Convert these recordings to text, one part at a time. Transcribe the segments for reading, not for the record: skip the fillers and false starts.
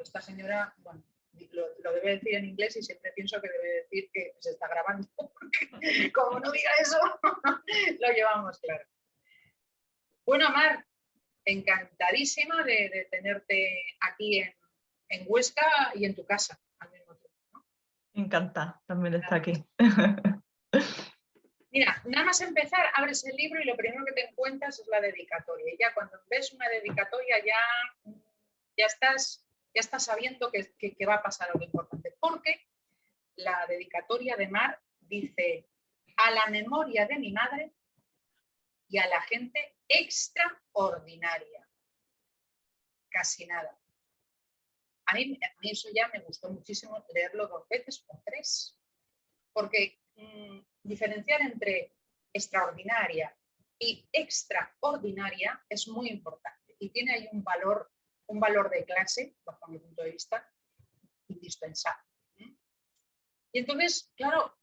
esta señora, bueno, lo debe decir en inglés y siempre pienso que debe decir que se está grabando, porque como no diga eso, lo llevamos claro. Bueno, Mar, encantadísima de tenerte aquí en Huesca y en tu casa al mismo tiempo, ¿no? Encantada también de estar aquí. Mira, nada más empezar, abres el libro y lo primero que te encuentras es la dedicatoria. Y ya cuando ves una dedicatoria ya estás sabiendo que va a pasar algo importante. Porque la dedicatoria de Mar dice: a la memoria de mi madre y a la gente extraordinaria. Casi nada. A mí eso ya me gustó muchísimo leerlo 2 veces o 3. Porque diferenciar entre extraordinaria y extraordinaria es muy importante y tiene ahí un valor de clase, bajo mi punto de vista, indispensable. Y entonces, claro,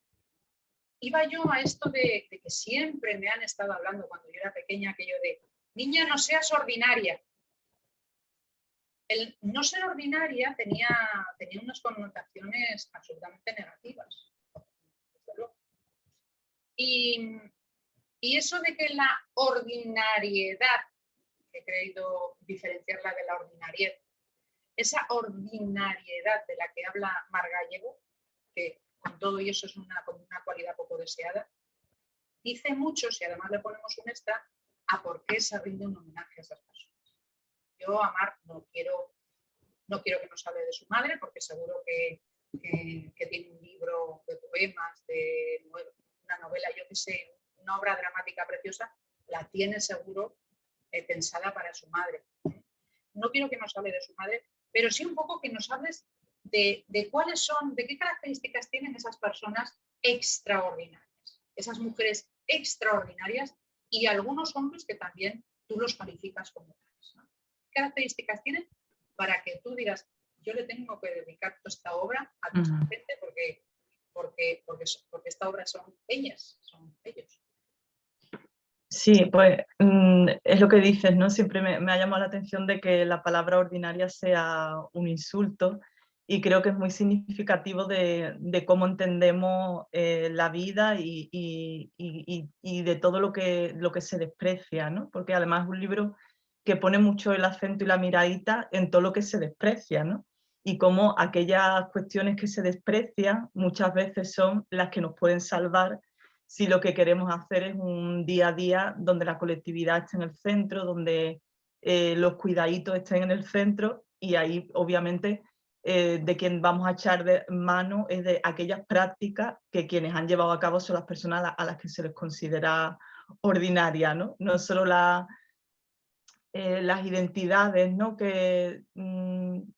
iba yo a esto de que siempre me han estado hablando cuando yo era pequeña, aquello de niña, no seas ordinaria. El no ser ordinaria tenía unas connotaciones absolutamente negativas. Y eso de que la ordinariedad, he querido diferenciarla de la ordinariedad, esa ordinariedad de la que habla Mar Gallego, que con todo y eso es una cualidad poco deseada, dice mucho, si además le ponemos un extra, a por qué se rinde un homenaje a esas personas. Yo a Mar no quiero que nos hable de su madre, porque seguro que tiene un libro de poemas, de una novela, yo qué sé, una obra dramática preciosa, la tiene seguro pensada para su madre. No quiero que nos hable de su madre, pero sí un poco que nos hables de cuáles son, de qué características tienen esas personas extraordinarias, esas mujeres extraordinarias y algunos hombres que también tú los calificas como tales, ¿no? ¿Qué características tienen para que tú digas, yo le tengo que dedicar toda esta obra a toda esta gente porque esta obra son ellas, son ellos? Sí, pues es lo que dices, ¿no? Siempre me ha llamado la atención de que la palabra ordinaria sea un insulto y creo que es muy significativo de cómo entendemos la vida y de todo lo que se desprecia, ¿no? Porque además es un libro que pone mucho el acento y la miradita en todo lo que se desprecia, ¿no? Y cómo aquellas cuestiones que se desprecian muchas veces son las que nos pueden salvar si lo que queremos hacer es un día a día donde la colectividad esté en el centro, donde los cuidaditos estén en el centro, y ahí obviamente de quien vamos a echar de mano es de aquellas prácticas que quienes han llevado a cabo son las personas a las que se les considera ordinarias, ¿no? No solo las identidades, ¿no?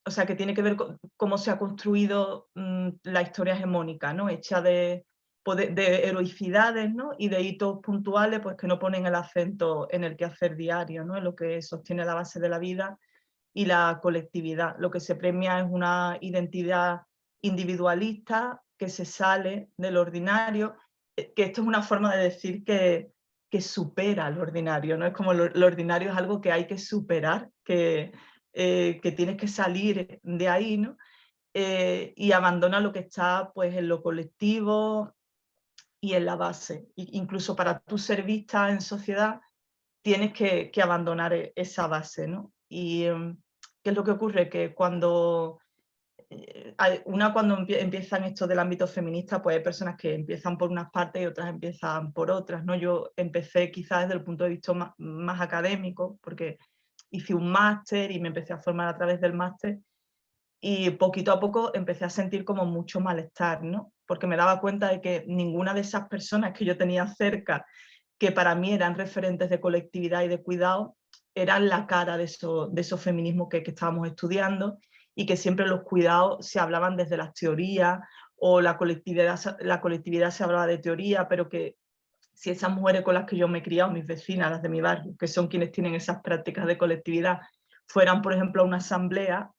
O sea, que tiene que ver con cómo se ha construido la historia hegemónica, ¿no? Hecha de heroicidades, ¿no? Y de hitos puntuales, pues que no ponen el acento en el quehacer diario, ¿no? En lo que sostiene la base de la vida y la colectividad. Lo que se premia es una identidad individualista que se sale del ordinario, que esto es una forma de decir que supera lo ordinario, ¿no? Es como lo ordinario es algo que hay que superar, que tienes que salir de ahí, ¿no? Y abandona lo que está pues, en lo colectivo y en la base. Incluso para tú ser vista en sociedad tienes que abandonar esa base, ¿no? Y ¿qué es lo que ocurre? Que cuando empiezan esto del ámbito feminista, pues hay personas que empiezan por unas partes y otras empiezan por otras, ¿no? Yo empecé quizás desde el punto de vista más académico, porque hice un máster y me empecé a formar a través del máster, y poquito a poco empecé a sentir como mucho malestar, ¿no? Porque me daba cuenta de que ninguna de esas personas que yo tenía cerca, que para mí eran referentes de colectividad y de cuidado, eran la cara de esos feminismos que estábamos estudiando, y que siempre los cuidados se hablaban desde las teorías, o la colectividad se hablaba de teoría, pero que si esas mujeres con las que yo me he criado, mis vecinas, las de mi barrio, que son quienes tienen esas prácticas de colectividad, fueran, por ejemplo, a una asamblea,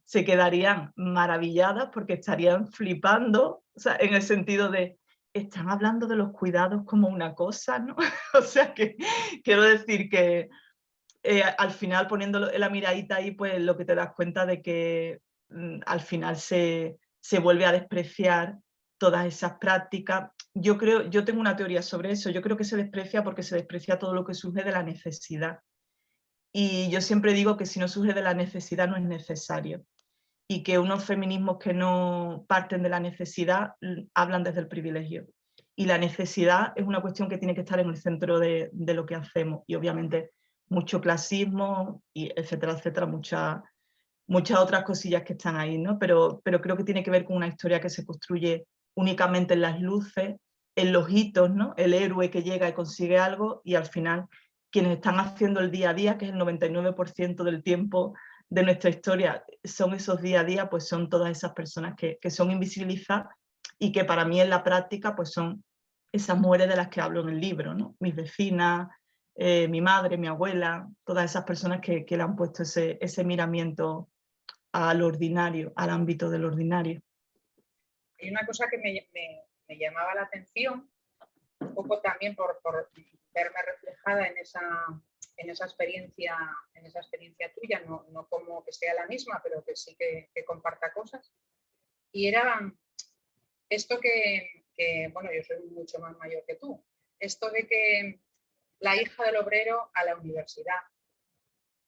se quedarían maravilladas porque estarían flipando, o sea, en el sentido de, están hablando de los cuidados como una cosa, ¿no? O sea, que quiero decir que al final poniendo la miradita ahí, pues lo que te das cuenta de que al final se vuelve a despreciar todas esas prácticas. Yo tengo una teoría sobre eso, yo creo que se desprecia porque se desprecia todo lo que surge de la necesidad. Y yo siempre digo que si no surge de la necesidad no es necesario. Y que unos feminismos que no parten de la necesidad hablan desde el privilegio. Y la necesidad es una cuestión que tiene que estar en el centro de lo que hacemos. Y obviamente mucho clasismo, y etcétera, etcétera, muchas otras cosillas que están ahí, ¿no? Pero creo que tiene que ver con una historia que se construye únicamente en las luces, en los hitos, ¿no? El héroe que llega y consigue algo y al final quienes están haciendo el día a día, que es el 99% del tiempo de nuestra historia, son esos día a día, pues son todas esas personas que son invisibilizadas y que para mí en la práctica pues son esas mujeres de las que hablo en el libro, ¿no? Mis vecinas, mi madre, mi abuela, todas esas personas que le han puesto ese miramiento al ordinario, al ámbito del ordinario. Hay una cosa que me llamaba la atención, un poco también por verme reflejada en esa experiencia tuya, no como que sea la misma, pero que sí que comparta cosas. Y era esto que, bueno, yo soy mucho más mayor que tú, esto de que la hija del obrero a la universidad,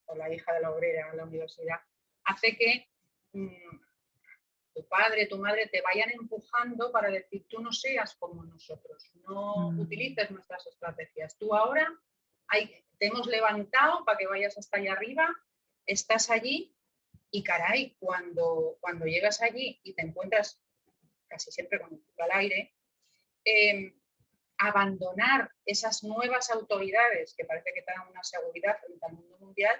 o la hija de la obrera a la universidad, hace que tu padre, tu madre te vayan empujando para decir, tú no seas como nosotros, no utilices nuestras estrategias. Tú ahora te hemos levantado para que vayas hasta allá arriba, estás allí y caray, cuando llegas allí y te encuentras casi siempre con el culo al aire, abandonar esas nuevas autoridades que parece que te dan una seguridad frente al mundo mundial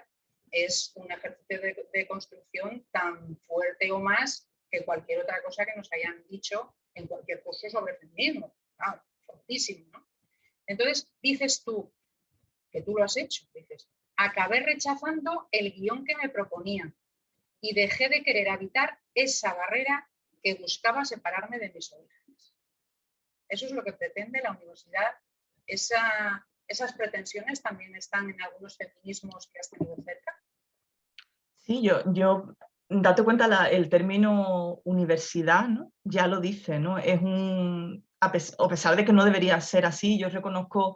es un ejercicio de construcción tan fuerte o más que cualquier otra cosa que nos hayan dicho en cualquier curso sobre feminismo. Claro, fortísimo, ¿no? Entonces, dices tú, que tú lo has hecho, dices, acabé rechazando el guión que me proponían y dejé de querer habitar esa barrera que buscaba separarme de mis orígenes. Eso es lo que pretende la universidad. Esas pretensiones también están en algunos feminismos que has tenido cerca. Sí, yo date cuenta, el término universidad, ¿no? Ya lo dice, ¿no? Es a pesar de que no debería ser así, yo reconozco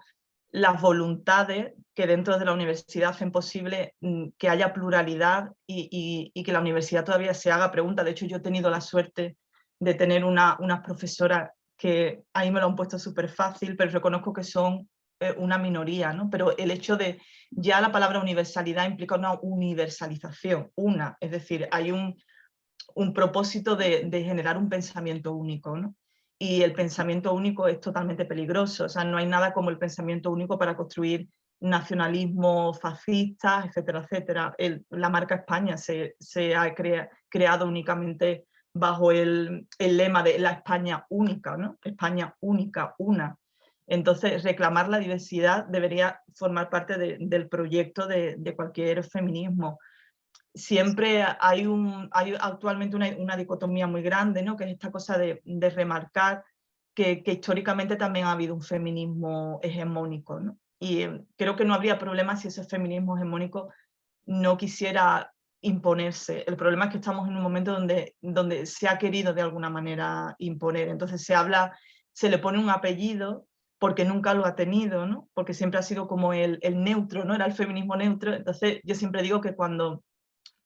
las voluntades que dentro de la universidad hacen posible que haya pluralidad y que la universidad todavía se haga preguntas. De hecho, yo he tenido la suerte de tener unas profesoras que ahí me lo han puesto súper fácil, pero reconozco que son una minoría, ¿no? Pero el hecho de, ya la palabra universalidad implica una universalización, es decir, hay un propósito de generar un pensamiento único, ¿no? Y el pensamiento único es totalmente peligroso, o sea, no hay nada como el pensamiento único para construir nacionalismo fascista, etcétera, etcétera. La marca España se ha creado únicamente bajo el lema de la España única, ¿no? España única, una. Entonces, reclamar la diversidad debería formar parte del proyecto de cualquier feminismo. Siempre hay actualmente una dicotomía muy grande, ¿no? Que es esta cosa de remarcar que históricamente también ha habido un feminismo hegemónico, ¿no? Y creo que no habría problema si ese feminismo hegemónico no quisiera imponerse. El problema es que estamos en un momento donde se ha querido de alguna manera imponer. Entonces se le pone un apellido porque nunca lo ha tenido, ¿no? Porque siempre ha sido como el neutro, ¿no? Era el feminismo neutro. Entonces yo siempre digo que cuando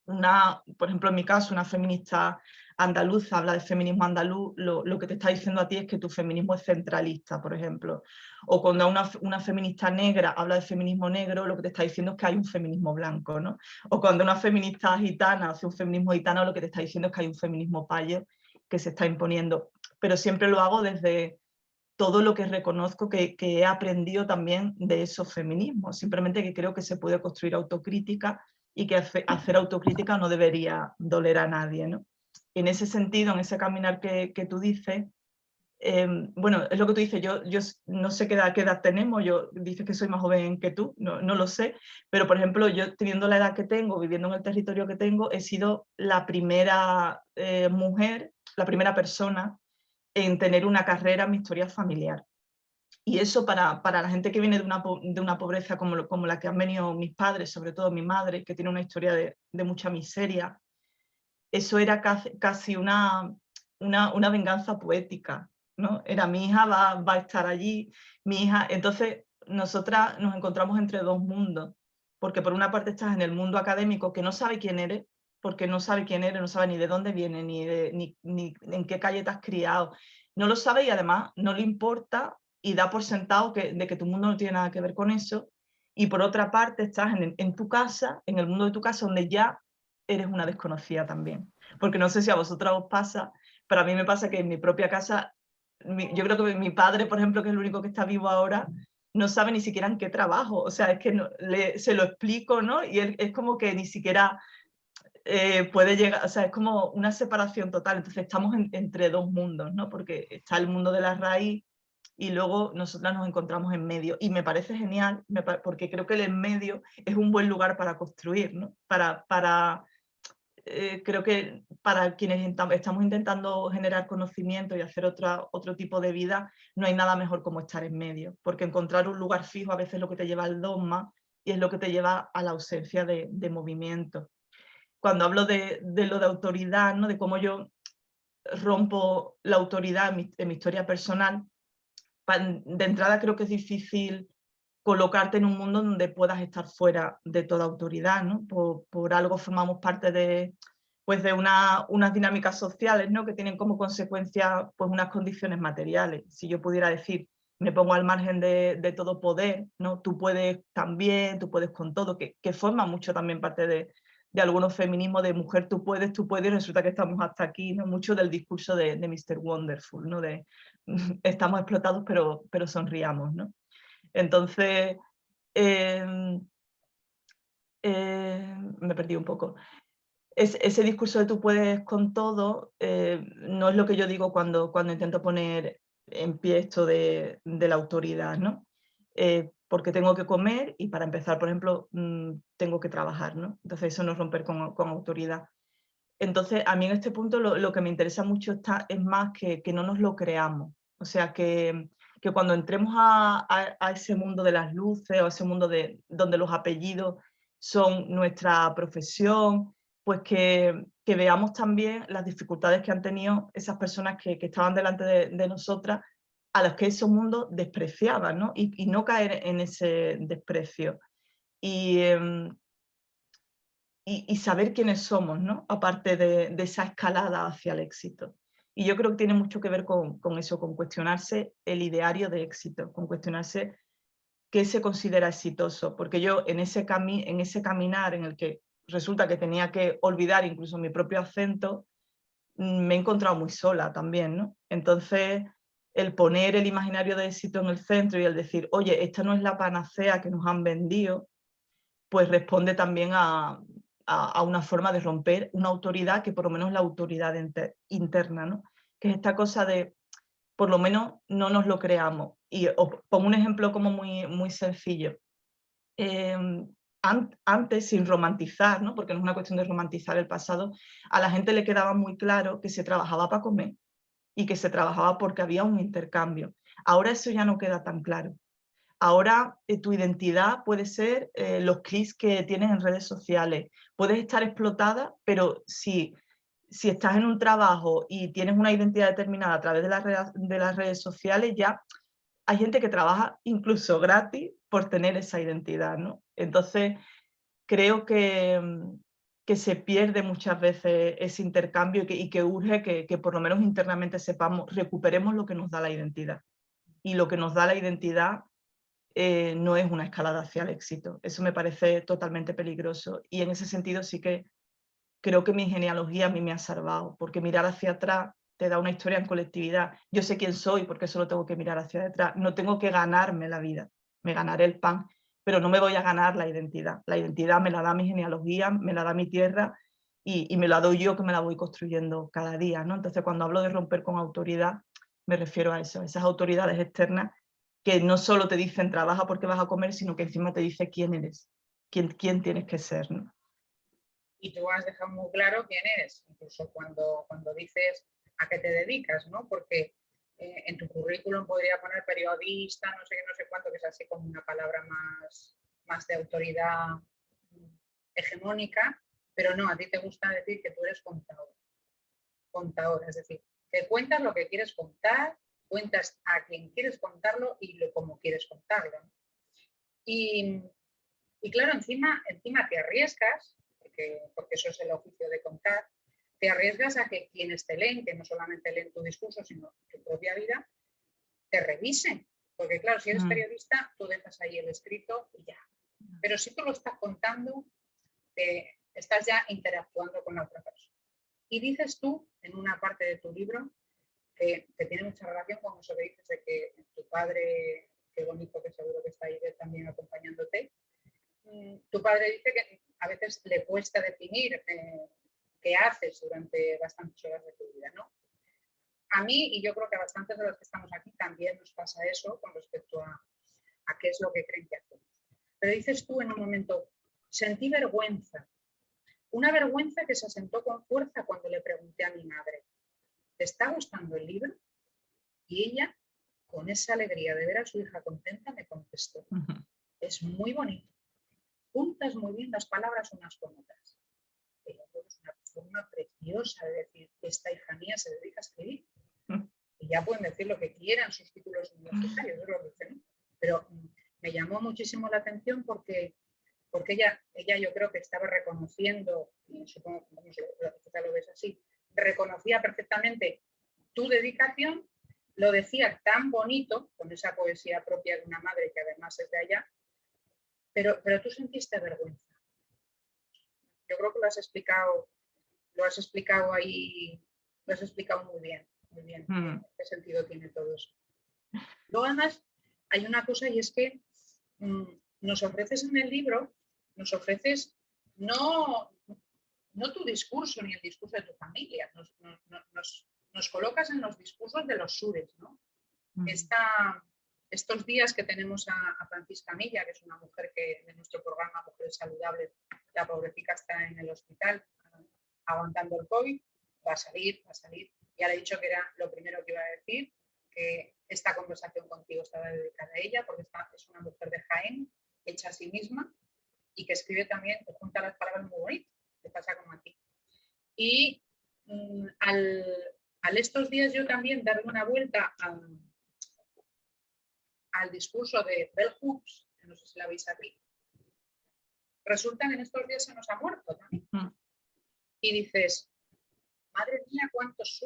por ejemplo, en mi caso, una feminista andaluza habla de feminismo andaluz, lo que te está diciendo a ti es que tu feminismo es centralista, por ejemplo. O cuando una feminista negra habla de feminismo negro, lo que te está diciendo es que hay un feminismo blanco, ¿no? O cuando una feminista gitana hace un feminismo gitano, lo que te está diciendo es que hay un feminismo payo que se está imponiendo. Pero siempre lo hago desde todo lo que reconozco que he aprendido también de esos feminismos. Simplemente que creo que se puede construir autocrítica y que hacer autocrítica no debería doler a nadie, ¿no? En ese sentido, en ese caminar que tú dices, bueno, es lo que tú dices, yo no sé qué edad tenemos, yo dices que soy más joven que tú, no lo sé, pero por ejemplo, yo teniendo la edad que tengo, viviendo en el territorio que tengo, he sido la primera mujer, la primera persona en tener una carrera en mi historia familiar. Y eso para la gente que viene de una pobreza como la que han venido mis padres, sobre todo mi madre, que tiene una historia de mucha miseria, eso era casi una venganza poética, ¿no? Era mi hija va a estar allí, mi hija. Entonces, nosotras nos encontramos entre dos mundos, porque por una parte estás en el mundo académico que no sabe quién eres, porque no sabe quién eres, no sabe ni de dónde viene, ni en qué calle te has criado, no lo sabe y además no le importa y da por sentado de que tu mundo no tiene nada que ver con eso. Y por otra parte estás en tu casa, en el mundo de tu casa, donde ya eres una desconocida también. Porque no sé si a vosotras os pasa, pero a mí me pasa que en mi propia casa, yo creo que mi padre, por ejemplo, que es el único que está vivo ahora, no sabe ni siquiera en qué trabajo. O sea, es que se lo explico, ¿no? Y él es como que ni siquiera puede llegar, o sea, es como una separación total. Entonces estamos entre dos mundos, ¿no? Porque está el mundo de la raíz y luego nosotras nos encontramos en medio. Y me parece genial, porque creo que el en medio es un buen lugar para construir, ¿no? Creo que para quienes estamos intentando generar conocimiento y hacer otro tipo de vida, no hay nada mejor como estar en medio, porque encontrar un lugar fijo a veces es lo que te lleva al dogma y es lo que te lleva a la ausencia de movimiento. Cuando hablo de lo de autoridad, ¿no? De cómo yo rompo la autoridad en mi historia personal, de entrada creo que es difícil colocarte en un mundo donde puedas estar fuera de toda autoridad, ¿no? Por algo formamos parte de, pues de unas dinámicas sociales, ¿no? Que tienen como consecuencia pues unas condiciones materiales. Si yo pudiera decir, me pongo al margen de todo poder, ¿no? Tú puedes también, tú puedes con todo, que forma mucho también parte de algunos feminismos de mujer, tú puedes, y resulta que estamos hasta aquí, ¿no? Mucho del discurso de Mr. Wonderful, ¿no? De estamos explotados pero sonriamos, ¿no? Entonces, me perdí un poco. Ese discurso de tú puedes con todo no es lo que yo digo cuando intento poner en pie esto de la autoridad, ¿no? Porque tengo que comer y para empezar, por ejemplo, tengo que trabajar, ¿no? Entonces eso no es romper con autoridad. Entonces, a mí en este punto lo que me interesa mucho es más que no nos lo creamos. O sea, que cuando entremos a ese mundo de las luces o a ese mundo donde los apellidos son nuestra profesión, pues que veamos también las dificultades que han tenido esas personas que estaban delante de nosotras, a las que esos mundos despreciaban, ¿no? Y no caer en ese desprecio. Y saber quiénes somos, ¿no? Aparte de esa escalada hacia el éxito. Y yo creo que tiene mucho que ver con eso, con cuestionarse el ideario de éxito, con cuestionarse qué se considera exitoso, porque yo en ese caminar en el que resulta que tenía que olvidar incluso mi propio acento, me he encontrado muy sola también, ¿no? Entonces, el poner el imaginario de éxito en el centro y el decir, oye, esta no es la panacea que nos han vendido, pues responde también a una forma de romper una autoridad que por lo menos es la autoridad interna, ¿no? Que es esta cosa de, por lo menos no nos lo creamos. Y os pongo un ejemplo como muy sencillo. Antes, sin romantizar, ¿no? Porque no es una cuestión de romantizar el pasado, a la gente le quedaba muy claro que se trabajaba para comer y que se trabajaba porque había un intercambio. Ahora eso ya no queda tan claro. Ahora tu identidad puede ser los clics que tienes en redes sociales. Puedes estar explotada, pero si estás en un trabajo y tienes una identidad determinada a través de las redes sociales, ya hay gente que trabaja incluso gratis por tener esa identidad, ¿no? Entonces, creo que se pierde muchas veces ese intercambio y que urge que por lo menos internamente sepamos, recuperemos lo que nos da la identidad. Y lo que nos da la identidad no es una escalada hacia el éxito. Eso me parece totalmente peligroso y en ese sentido sí que creo que mi genealogía a mí me ha salvado, porque mirar hacia atrás te da una historia en colectividad. Yo sé quién soy porque solo tengo que mirar hacia detrás. No tengo que ganarme la vida, me ganaré el pan, pero no me voy a ganar la identidad. La identidad me la da mi genealogía, me la da mi tierra y me la doy yo que me la voy construyendo cada día, ¿no? Entonces cuando hablo de romper con autoridad, me refiero a eso, a esas autoridades externas que no solo te dicen trabaja porque vas a comer, sino que encima te dice quién eres, quién tienes que ser, ¿no? Y tú has dejado muy claro quién eres, incluso cuando dices a qué te dedicas, ¿no? Porque en tu currículum podría poner periodista, no sé qué, no sé cuánto, que es así como una palabra más de autoridad hegemónica, Pero no, a ti te gusta decir que tú eres contadora, es decir, que cuentas lo que quieres contar, cuentas a quien quieres contarlo y cómo quieres contarlo. Y, y claro, encima te arriesgas, porque eso es el oficio de contar, te arriesgas a que quienes te leen, que no solamente leen tu discurso, sino tu propia vida, te revisen. Porque claro, si eres periodista, tú dejas ahí el escrito y ya. Pero si tú lo estás contando, estás ya interactuando con la otra persona. Y dices tú, en una parte de tu libro, que tiene mucha relación con eso que dices de que tu padre, qué bonito que seguro que está ahí también acompañándote, tu padre dice que a veces le cuesta definir qué haces durante bastantes horas de tu vida, ¿no? A mí, y yo creo que a bastantes de los que estamos aquí, también nos pasa eso con respecto a qué es lo que creen que hacemos. Pero dices tú en un momento, sentí vergüenza. Una vergüenza que se asentó con fuerza cuando le pregunté a mi madre, ¿te está gustando el libro? Y ella, con esa alegría de ver a su hija contenta, me contestó, es muy bonito. Juntas muy bien las palabras unas con otras. Pero es una forma preciosa de decir que esta hija mía se dedica a escribir. Y ya pueden decir lo que quieran sus títulos universitarios, eso lo dicen, ¿no? Pero me llamó muchísimo la atención porque ella yo creo que estaba reconociendo, y supongo que lo ves así, reconocía perfectamente tu dedicación, lo decía tan bonito, con esa poesía propia de una madre que además es de allá, pero tú sentiste vergüenza. Yo creo que lo has explicado ahí, lo has explicado muy bien, qué sentido tiene todo eso. Luego además hay una cosa y es que nos ofreces en el libro, nos ofreces no tu discurso ni el discurso de tu familia, nos colocas en los discursos de los sures, ¿no? Estos días que tenemos a Francisca Milla, que es una mujer que de nuestro programa Mujeres Saludables, la pobrecita está en el hospital aguantando el COVID, va a salir. Ya le he dicho que era lo primero que iba a decir, que esta conversación contigo estaba dedicada a ella, porque es una mujer de Jaén, hecha a sí misma, y que escribe también, que junta las palabras muy bonitas, que pasa como a ti. Y al estos días yo también darle una vuelta al discurso de Bell Hooks, que no sé si la veis aquí, resulta que en estos días se nos ha muerto también. Y dices, madre mía, cuántos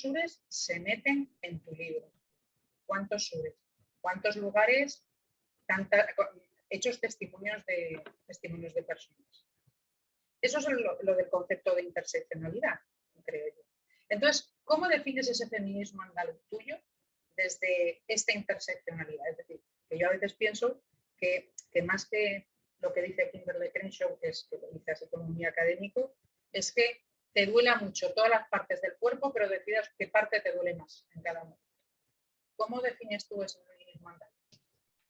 sures se meten en tu libro, cuántos sures, cuántos lugares, hechos testimonios de personas. Eso es lo del concepto de interseccionalidad, creo yo. Entonces, ¿cómo defines ese feminismo andaluz tuyo desde esta interseccionalidad? Es decir, que yo a veces pienso que más que lo que dice Kimberly Crenshaw, que lo dice así como muy académico, es que te duela mucho todas las partes del cuerpo, pero decidas qué parte te duele más en cada momento. ¿Cómo defines tú ese feminismo andaluz?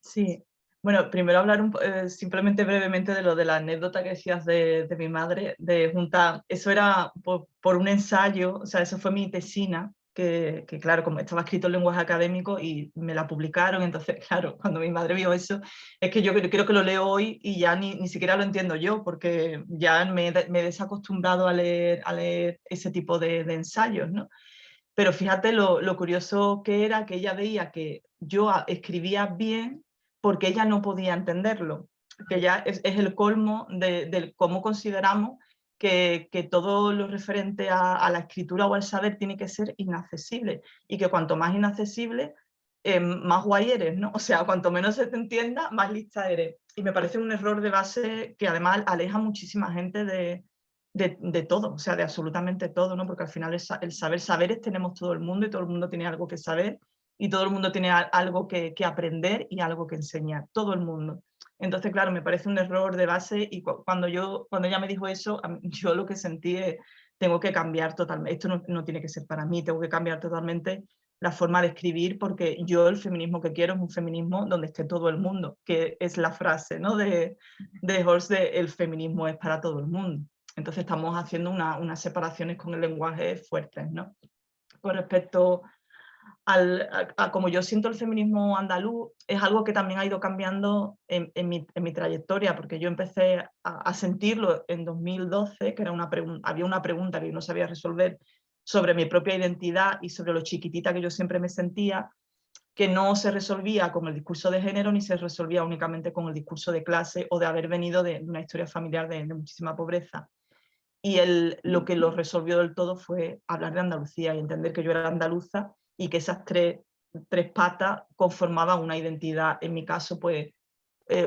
Sí, bueno, primero hablar simplemente brevemente de lo de la anécdota que decías de mi madre, de juntar, eso era por un ensayo, o sea, eso fue mi tesina, que claro, como estaba escrito en lenguaje académico y me la publicaron, entonces claro, cuando mi madre vio eso, es que yo creo que lo leo hoy y ya ni siquiera lo entiendo yo, porque ya me he desacostumbrado a leer ese tipo de ensayos, ¿no? Pero fíjate lo curioso que era que ella veía que yo escribía bien porque ella no podía entenderlo, que ya es el colmo de cómo consideramos que todo lo referente a la escritura o al saber tiene que ser inaccesible, y que cuanto más inaccesible, más guay eres, ¿no? O sea, cuanto menos se te entienda, más lista eres. Y me parece un error de base que además aleja a muchísima gente de todo, o sea, de absolutamente todo, ¿no? Porque al final el saberes tenemos todo el mundo, y todo el mundo tiene algo que saber, y todo el mundo tiene algo que aprender y algo que enseñar, todo el mundo. Entonces, claro, me parece un error de base, y cuando ella me dijo eso, yo lo que sentí es, tengo que cambiar totalmente, esto no tiene que ser para mí, tengo que cambiar totalmente la forma de escribir, porque yo el feminismo que quiero es un feminismo donde esté todo el mundo, que es la frase, ¿no? de Holst, el feminismo es para todo el mundo. Entonces estamos haciendo unas separaciones con el lenguaje fuertes, ¿no? Con respecto como yo siento el feminismo andaluz, es algo que también ha ido cambiando en mi trayectoria, porque yo empecé a sentirlo en 2012, que era había una pregunta que yo no sabía resolver sobre mi propia identidad y sobre lo chiquitita que yo siempre me sentía, que no se resolvía con el discurso de género ni se resolvía únicamente con el discurso de clase o de haber venido de una historia familiar de muchísima pobreza. Y lo que lo resolvió del todo fue hablar de Andalucía y entender que yo era andaluza y que esas tres patas conformaban una identidad, en mi caso, pues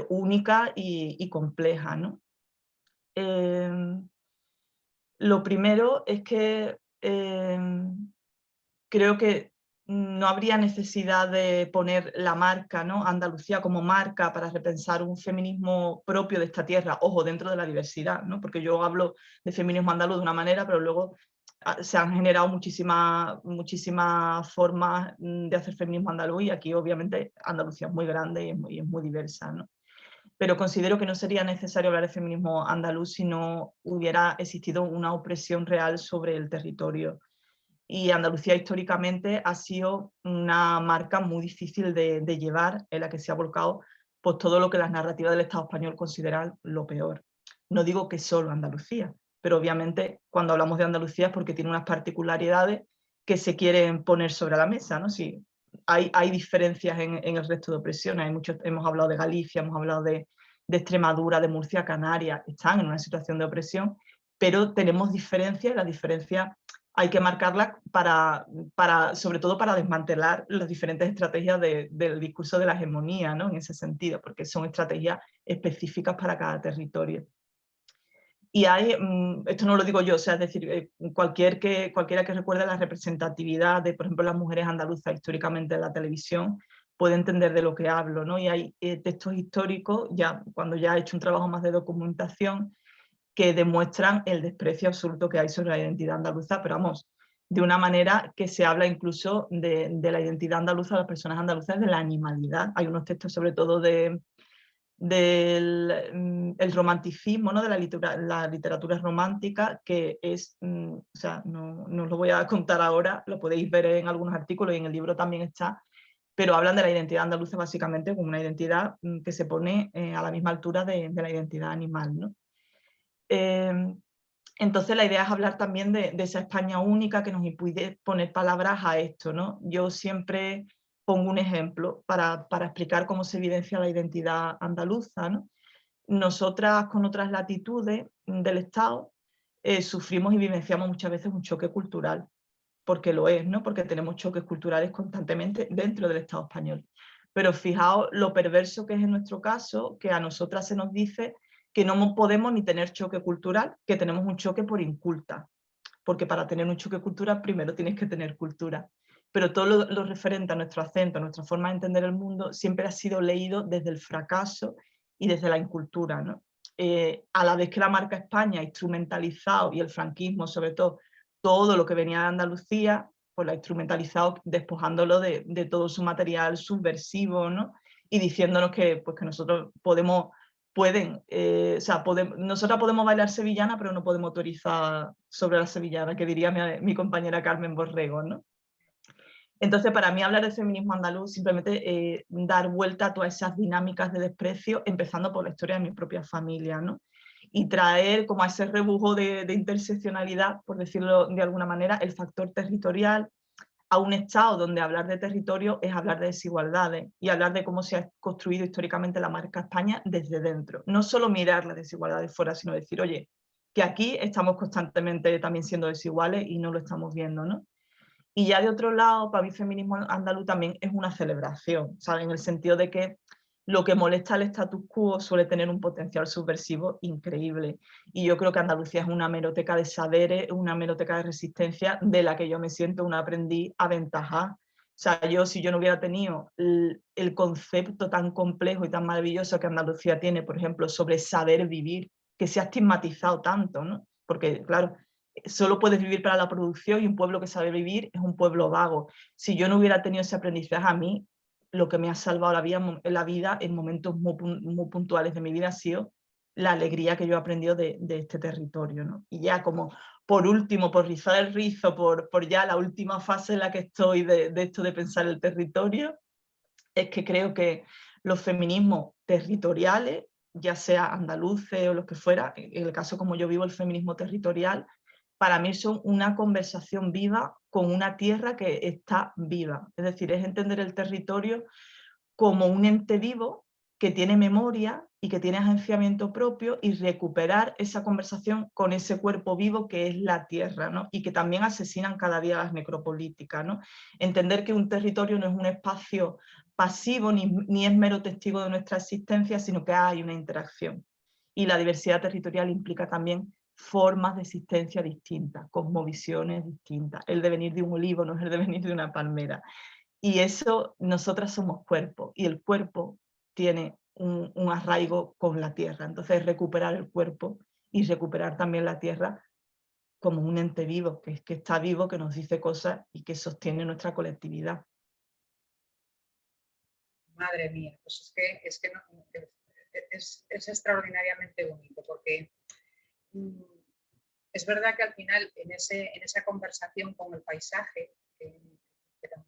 única y compleja, ¿no? Lo primero es que creo que no habría necesidad de poner la marca, ¿no? Andalucía como marca para repensar un feminismo propio de esta tierra, ojo, dentro de la diversidad, ¿no? Porque yo hablo de feminismo andaluz de una manera, pero luego se han generado muchísimas formas de hacer feminismo andaluz y aquí obviamente Andalucía es muy grande y es muy diversa, ¿no? Pero considero que no sería necesario hablar de feminismo andaluz si no hubiera existido una opresión real sobre el territorio. Y Andalucía históricamente ha sido una marca muy difícil de llevar, en la que se ha volcado pues, todo lo que las narrativas del Estado español consideran lo peor. No digo que solo Andalucía, pero obviamente cuando hablamos de Andalucía es porque tiene unas particularidades que se quieren poner sobre la mesa, ¿no? Sí, hay diferencias en el resto de opresiones, hemos hablado de Galicia, hemos hablado de Extremadura, de Murcia, Canarias, están en una situación de opresión, pero tenemos diferencias y las diferencias hay que marcarlas sobre todo para desmantelar las diferentes estrategias del discurso de la hegemonía, ¿no? En ese sentido, porque son estrategias específicas para cada territorio. Y esto no lo digo yo, o sea, es decir, cualquiera que recuerde la representatividad de, por ejemplo, las mujeres andaluzas históricamente en la televisión, puede entender de lo que hablo, ¿no? Y hay textos históricos, cuando ya he hecho un trabajo más de documentación, que demuestran el desprecio absoluto que hay sobre la identidad andaluza, pero vamos, de una manera que se habla incluso de la identidad andaluza, de las personas andaluzas, de la animalidad. Hay unos textos sobre todo del el romanticismo, ¿no? De la literatura romántica, que es, o sea, no os lo voy a contar ahora, lo podéis ver en algunos artículos y en el libro también está, pero hablan de la identidad andaluza básicamente como una identidad que se pone a la misma altura de la identidad animal, ¿no? Entonces la idea es hablar también de esa España única que nos impide poner palabras a esto, ¿no? Yo siempre pongo un ejemplo para explicar cómo se evidencia la identidad andaluza, ¿no? Nosotras con otras latitudes del Estado sufrimos y vivenciamos muchas veces un choque cultural, porque lo es, ¿no? Porque tenemos choques culturales constantemente dentro del Estado español. Pero fijaos lo perverso que es en nuestro caso, que a nosotras se nos dice que no podemos ni tener choque cultural, que tenemos un choque por inculta, porque para tener un choque cultural primero tienes que tener cultura. Pero todo lo referente a nuestro acento, a nuestra forma de entender el mundo, siempre ha sido leído desde el fracaso y desde la incultura, ¿no? A la vez que la marca España ha instrumentalizado, y el franquismo sobre todo lo que venía de Andalucía, pues la ha instrumentalizado despojándolo de todo su material subversivo, ¿no? Y diciéndonos que nosotros nosotras podemos bailar sevillana, pero no podemos autorizar sobre la sevillana, que diría mi compañera Carmen Borrego, ¿no? Entonces, para mí hablar de feminismo andaluz simplemente dar vuelta a todas esas dinámicas de desprecio, empezando por la historia de mi propia familia, ¿no? Y traer como a ese rebujo de interseccionalidad, por decirlo de alguna manera, el factor territorial a un Estado donde hablar de territorio es hablar de desigualdades y hablar de cómo se ha construido históricamente la marca España desde dentro. No solo mirar las desigualdades fuera, sino decir, oye, que aquí estamos constantemente también siendo desiguales y no lo estamos viendo, ¿no? Y ya de otro lado, para mí feminismo andaluz también es una celebración, ¿sabes? En el sentido de que lo que molesta al status quo suele tener un potencial subversivo increíble. Y yo creo que Andalucía es una hemeroteca de saberes, una hemeroteca de resistencia de la que yo me siento una aprendiz aventajada. O sea, si yo no hubiera tenido el concepto tan complejo y tan maravilloso que Andalucía tiene, por ejemplo, sobre saber vivir, que se ha estigmatizado tanto, ¿no? Porque, claro, solo puedes vivir para la producción y un pueblo que sabe vivir es un pueblo vago. Si yo no hubiera tenido ese aprendizaje, a mí lo que me ha salvado la vida en momentos muy puntuales de mi vida ha sido la alegría que yo he aprendido de este territorio, ¿no? Y ya como por último, por rizar el rizo, por ya la última fase en la que estoy de esto de pensar el territorio, es que creo que los feminismos territoriales, ya sea andaluces o los que fuera, en el caso como yo vivo el feminismo territorial, para mí son una conversación viva con una tierra que está viva. Es decir, es entender el territorio como un ente vivo que tiene memoria y que tiene agenciamiento propio, y recuperar esa conversación con ese cuerpo vivo que es la tierra, ¿no? Y que también asesinan cada día las necropolíticas, ¿no? Entender que un territorio no es un espacio pasivo ni es mero testigo de nuestra existencia, sino que hay una interacción. Y la diversidad territorial implica también formas de existencia distintas, cosmovisiones distintas. El devenir de un olivo no es el devenir de una palmera. Y eso, nosotras somos cuerpo, y el cuerpo tiene un arraigo con la tierra. Entonces, recuperar el cuerpo y recuperar también la tierra como un ente vivo, que está vivo, que nos dice cosas y que sostiene nuestra colectividad. Madre mía, pues es que no, es extraordinariamente bonito, porque es verdad que al final en esa conversación con el paisaje, que tan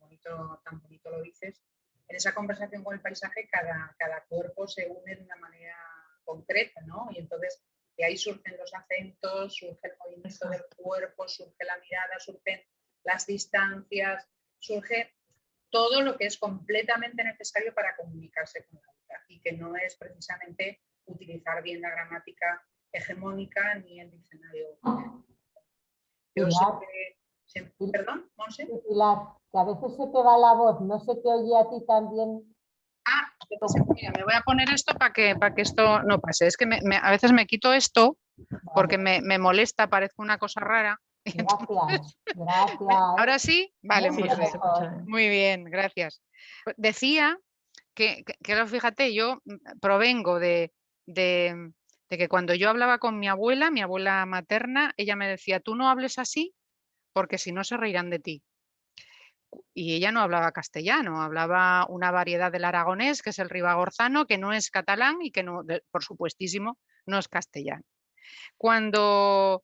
bonito lo dices, en esa conversación con el paisaje cada cuerpo se une de una manera concreta, ¿no? Y entonces de ahí surgen los acentos, surge el movimiento del cuerpo, surge la mirada, surgen las distancias, surge todo lo que es completamente necesario para comunicarse con la otra, y que no es precisamente utilizar bien la gramática hegemónica ni el diccionario. Yo Pilar, siempre perdón, Monse. Pilar, que a veces se te va la voz, no se te oye a ti también. Ah, mira, me voy a poner esto para que esto no pase. Es que a veces me quito esto porque me molesta, parece una cosa rara. Gracias, gracias. ¿Ahora sí? Vale, Muy Monse. mejor. Muy bien, gracias. Decía que fíjate, yo provengo de que cuando yo hablaba con mi abuela materna, ella me decía, tú no hables así porque si no se reirán de ti. Y ella no hablaba castellano, hablaba una variedad del aragonés, que es el ribagorzano, que no es catalán y que no, por supuestísimo, no es castellano. Cuando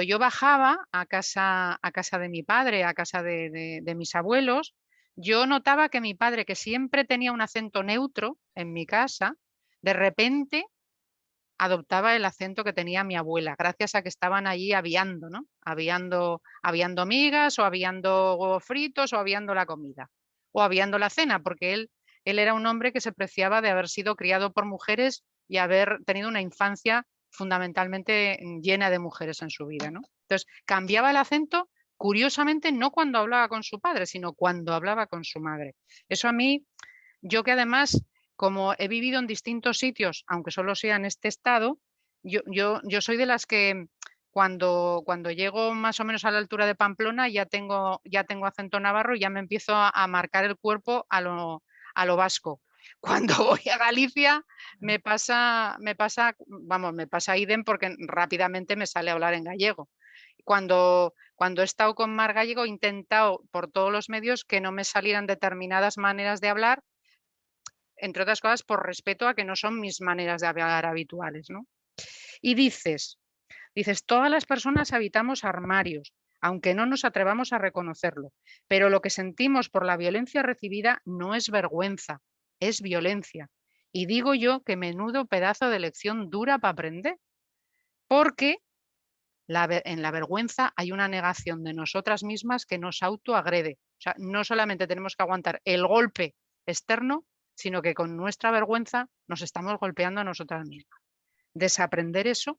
yo bajaba a casa de mi padre, a casa de mis abuelos, yo notaba que mi padre, que siempre tenía un acento neutro en mi casa, de repente adoptaba el acento que tenía mi abuela, gracias a que estaban allí aviando, ¿no? Aviando migas, o aviando huevos fritos, o aviando la comida, o aviando la cena, porque él era un hombre que se preciaba de haber sido criado por mujeres y haber tenido una infancia fundamentalmente llena de mujeres en su vida, ¿no? Entonces, cambiaba el acento, curiosamente, no cuando hablaba con su padre, sino cuando hablaba con su madre. Eso a mí, yo que además, como he vivido en distintos sitios, aunque solo sea en este estado, yo soy de las que cuando llego más o menos a la altura de Pamplona ya tengo acento navarro y ya me empiezo a marcar el cuerpo a lo vasco. Cuando voy a Galicia me pasa idem, porque rápidamente me sale a hablar en gallego. Cuando he estado con Mar Gallego he intentado por todos los medios que no me salieran determinadas maneras de hablar, entre otras cosas por respeto a que no son mis maneras de hablar habituales, ¿no? Y dices, todas las personas habitamos armarios, aunque no nos atrevamos a reconocerlo, pero lo que sentimos por la violencia recibida no es vergüenza, es violencia. Y digo yo que menudo pedazo de lección dura para aprender, porque en la vergüenza hay una negación de nosotras mismas que nos autoagrede. O sea, no solamente tenemos que aguantar el golpe externo, sino que con nuestra vergüenza nos estamos golpeando a nosotras mismas. Desaprender eso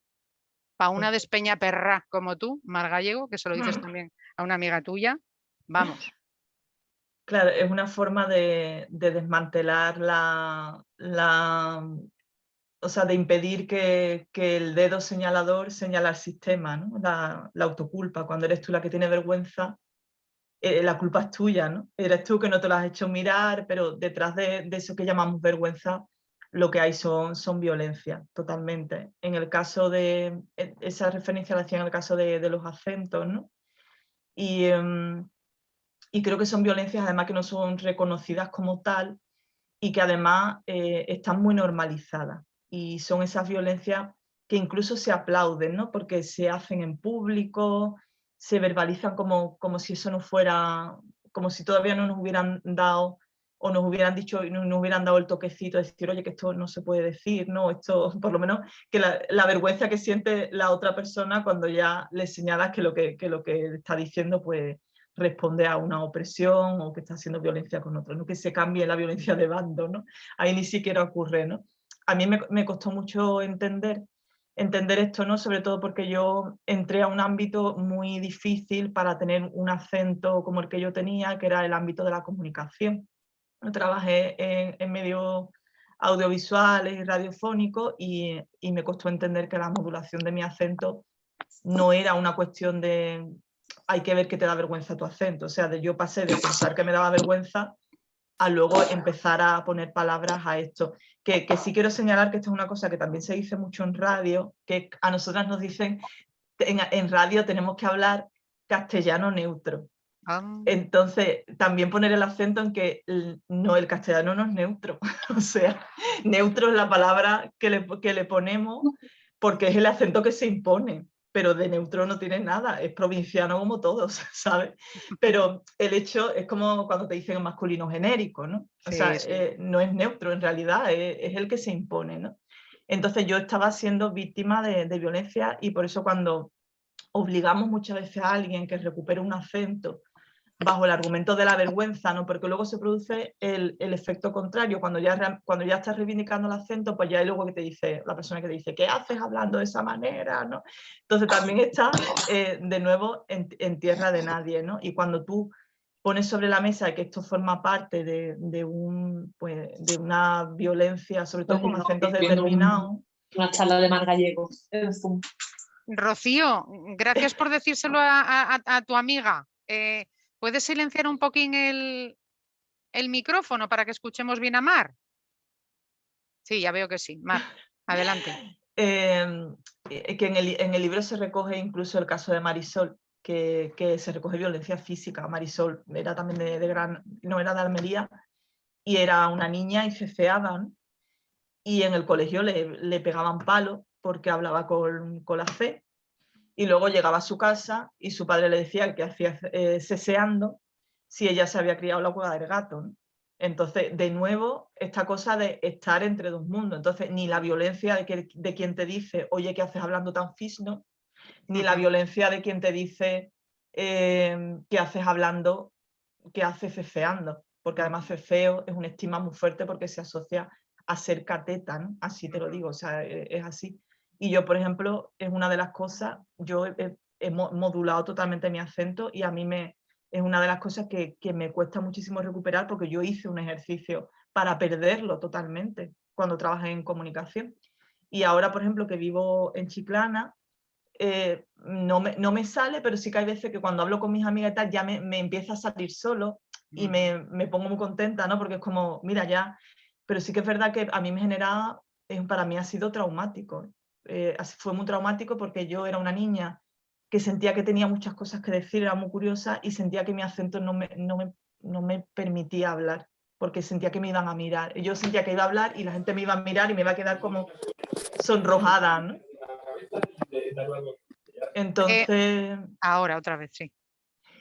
para una despeñaperrá como tú, Mar Gallego, que se lo dices también a una amiga tuya, vamos. Claro, es una forma de desmantelar o sea, de impedir que el dedo señalador señala al sistema, ¿no? La autoculpa. Cuando eres tú la que tiene vergüenza, la culpa es tuya, ¿no? Eres tú que no te lo has hecho mirar, pero detrás de eso que llamamos vergüenza, lo que hay son violencias, totalmente. En el caso de, esa referencia la hacía en el caso de los acentos, ¿no? Y creo que son violencias además que no son reconocidas como tal y que además están muy normalizadas. y son esas violencias que incluso se aplauden, ¿no? Porque se hacen en público, se verbalizan como si eso no fuera, como si todavía no nos hubieran dado o nos hubieran dicho y nos hubieran dado el toquecito de decir, oye, que esto no se puede decir, ¿no? Esto, por lo menos, que la vergüenza que siente la otra persona cuando ya le señalas que lo que está diciendo, pues, responde a una opresión o que está haciendo violencia con otro, no que se cambie la violencia de bando, ¿no? Ahí ni siquiera ocurre, ¿no? A mí me costó mucho entender esto, ¿no? Sobre todo porque yo entré a un ámbito muy difícil para tener un acento como el que yo tenía, que era el ámbito de la comunicación. Yo trabajé en medios audiovisuales y radiofónicos y me costó entender que la modulación de mi acento no era una cuestión de hay que ver que te da vergüenza tu acento. O sea, yo pasé de pensar que me daba vergüenza a luego empezar a poner palabras a esto. Que sí quiero señalar que esto es una cosa que también se dice mucho en radio, que a nosotras nos dicen en radio tenemos que hablar castellano neutro. Entonces, también poner el acento en que no, el castellano no es neutro. O sea, neutro es la palabra que le ponemos porque es el acento que se impone, pero de neutro no tiene nada, es provinciano como todos, ¿sabes? Pero el hecho es como cuando te dicen masculino genérico, ¿no? O sea, no es neutro en realidad, es el que se impone, ¿no? Entonces yo estaba siendo víctima de violencia y por eso cuando obligamos muchas veces a alguien que recupere un acento bajo el argumento de la vergüenza, ¿no? Porque luego se produce el efecto contrario, cuando ya estás reivindicando el acento, pues ya hay luego que te dice, la persona que te dice, ¿qué haces hablando de esa manera? ¿No? Entonces también está de nuevo en tierra de nadie, ¿no? Y cuando tú pones sobre la mesa que esto forma parte de una violencia, sobre todo con acentos determinados. Una charla de Mar Gallego en Zoom. Rocío, gracias por decírselo a tu amiga. ¿Puedes silenciar un poquín el micrófono para que escuchemos bien a Mar? Sí, ya veo que sí. Mar, adelante. Que en el libro se recoge incluso el caso de Marisol, que se recoge violencia física. Marisol era también no era de Almería, y era una niña y ceceaban, y en el colegio le pegaban palos porque hablaba con la C. Y luego llegaba a su casa y su padre le decía que hacía ceseando si ella se había criado en la cueva del gato, ¿no? Entonces, de nuevo, esta cosa de estar entre dos mundos. Entonces, ni la violencia de quien te dice, oye, ¿qué haces hablando tan fisno? Ni la violencia de quien te dice, ¿qué haces hablando, qué haces ceceando? Porque además ceceo es un estigma muy fuerte porque se asocia a ser cateta, ¿no? Así te lo digo, o sea, es así. Y yo, por ejemplo, es una de las cosas, yo he modulado totalmente mi acento y a mí es una de las cosas que me cuesta muchísimo recuperar porque yo hice un ejercicio para perderlo totalmente cuando trabajé en comunicación. Y ahora, por ejemplo, que vivo en Chiclana, no me sale, pero sí que hay veces que cuando hablo con mis amigas y tal, ya me empieza a salir solo y me pongo muy contenta, ¿no? Porque es como, mira, ya, pero sí que es verdad que a mí me generaba, para mí ha sido traumático. Fue muy traumático porque yo era una niña que sentía que tenía muchas cosas que decir, era muy curiosa y sentía que mi acento no me permitía hablar, porque sentía que me iban a mirar. Yo sentía que iba a hablar y la gente me iba a mirar y me iba a quedar como sonrojada, ¿no? Entonces... ahora, otra vez, sí.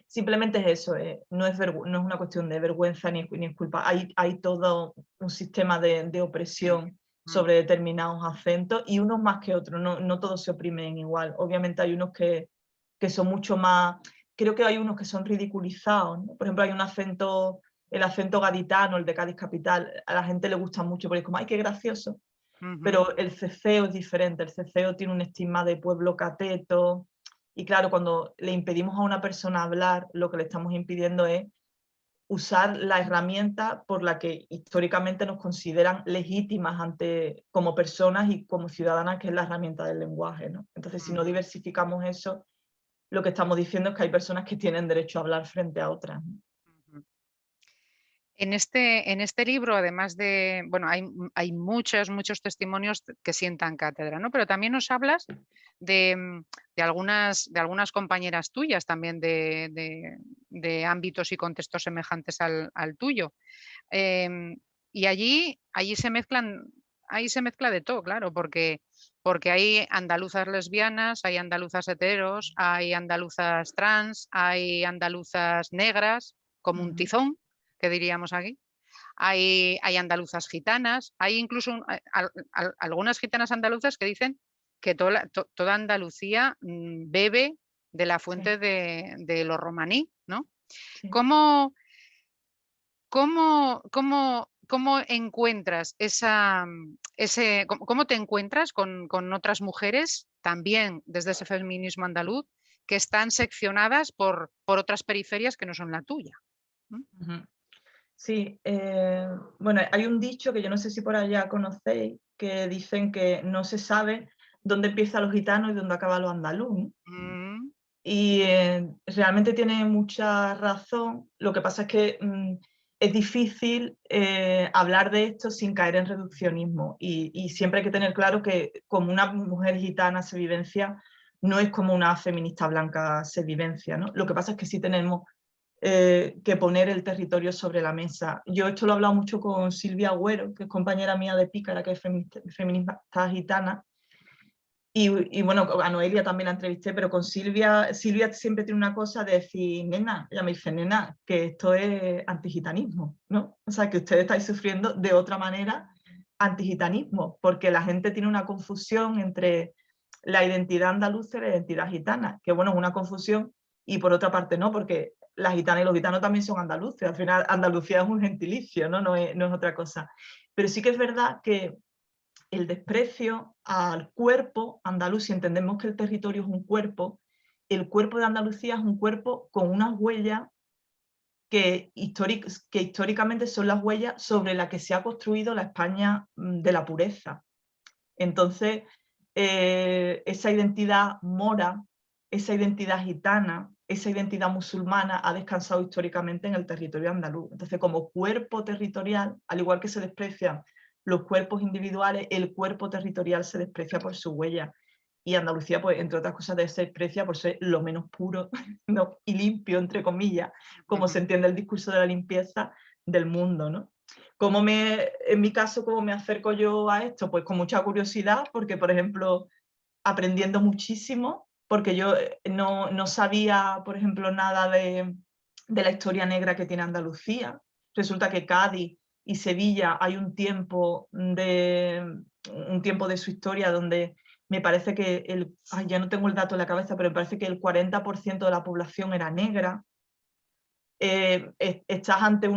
Simplemente es eso, no es una cuestión de vergüenza ni es culpa. Hay todo un sistema de opresión sobre determinados acentos y unos más que otros, no todos se oprimen igual. Obviamente hay unos que son mucho más, creo que hay unos que son ridiculizados, ¿no? Por ejemplo, hay un acento, el acento gaditano, el de Cádiz capital, a la gente le gusta mucho porque es como, ¡ay, qué gracioso! Pero el ceceo es diferente, el ceceo tiene un estigma de pueblo cateto. Y claro, cuando le impedimos a una persona hablar, lo que le estamos impidiendo es usar la herramienta por la que históricamente nos consideran legítimas como personas y como ciudadanas, que es la herramienta del lenguaje, ¿no? Entonces, si no diversificamos eso, lo que estamos diciendo es que hay personas que tienen derecho a hablar frente a otras, ¿no? En este libro, además de, bueno, hay muchos testimonios que sientan cátedra, ¿no? Pero también nos hablas de algunas compañeras tuyas también de ámbitos y contextos semejantes al tuyo. Y allí se mezclan ahí se mezcla de todo, claro, porque hay andaluzas lesbianas, hay andaluzas heteros, hay andaluzas trans, hay andaluzas negras, como un tizón, que diríamos aquí. Hay andaluzas gitanas, hay incluso algunas gitanas andaluzas que dicen que toda Andalucía bebe de la fuente de los romaní, ¿no? Sí. ¿Cómo encuentras cómo te encuentras con otras mujeres también desde ese feminismo andaluz que están seccionadas por otras periferias que no son la tuya? Sí, bueno, hay un dicho que yo no sé si por allá conocéis, que dicen que no se sabe dónde empiezan los gitanos y dónde acaban los andaluz. Y realmente tiene mucha razón. Lo que pasa es que es difícil hablar de esto sin caer en reduccionismo. Y siempre hay que tener claro que como una mujer gitana se vivencia, no es como una feminista blanca se vivencia, ¿no? Lo que pasa es que sí tenemos que poner el territorio sobre la mesa. Yo esto lo he hablado mucho con Silvia Agüero, que es compañera mía de Pícara, que es feminista gitana, y bueno, a Noelia también la entrevisté, pero con Silvia siempre tiene una cosa de decir, nena, ella me dice, nena, que esto es antigitanismo, ¿no? O sea, que ustedes estáis sufriendo de otra manera antigitanismo, porque la gente tiene una confusión entre la identidad andaluza y la identidad gitana, que bueno, es una confusión, y por otra parte no, porque las gitanas y los gitanos también son andaluces, al final Andalucía es un gentilicio, ¿no? No es otra cosa. Pero sí que es verdad que el desprecio al cuerpo andaluz, si entendemos que el territorio es un cuerpo, el cuerpo de Andalucía es un cuerpo con unas huellas que históricamente son las huellas sobre las que se ha construido la España de la pureza. Entonces, esa identidad mora, esa identidad gitana, esa identidad musulmana ha descansado históricamente en el territorio andaluz. Entonces, como cuerpo territorial, al igual que se desprecian los cuerpos individuales, el cuerpo territorial se desprecia por su huella. Y Andalucía, pues, entre otras cosas, se desprecia por ser lo menos puro ¿no? y limpio, entre comillas, como se entiende el discurso de la limpieza del mundo, ¿no? En mi caso, ¿cómo me acerco yo a esto? Pues con mucha curiosidad, porque, por ejemplo, aprendiendo muchísimo, porque yo no sabía, por ejemplo, nada de la historia negra que tiene Andalucía. Resulta que Cádiz y Sevilla hay un tiempo de su historia donde me parece que ya no tengo el dato en la cabeza, pero me parece que el 40% de la población era negra. Estás ante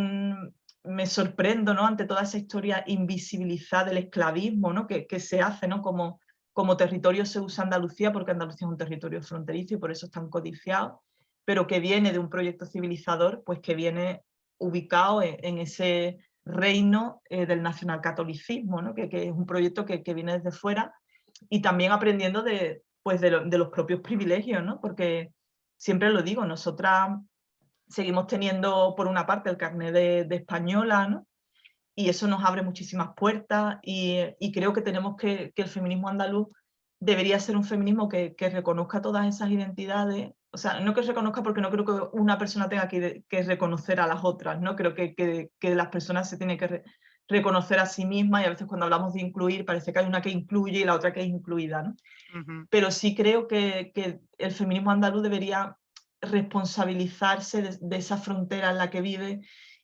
me sorprendo, ¿no? Ante toda esa historia invisibilizada del esclavismo, ¿no? que se hace, ¿no? Como territorio se usa Andalucía, porque Andalucía es un territorio fronterizo y por eso es tan codiciado, pero que viene de un proyecto civilizador, pues que viene ubicado en ese reino del nacionalcatolicismo, ¿no? que es un proyecto que viene desde fuera, y también aprendiendo de los propios privilegios, ¿no? Porque siempre lo digo, nosotras seguimos teniendo por una parte el carnet de española, ¿no? Y eso nos abre muchísimas puertas y creo que tenemos que el feminismo andaluz debería ser un feminismo que reconozca todas esas identidades, o sea, no que reconozca porque no creo que una persona tenga que reconocer a las otras, ¿no? Creo que las personas se tienen que reconocer a sí mismas y a veces cuando hablamos de incluir parece que hay una que incluye y la otra que es incluida, ¿no? Pero sí creo que el feminismo andaluz debería responsabilizarse de esa frontera en la que vive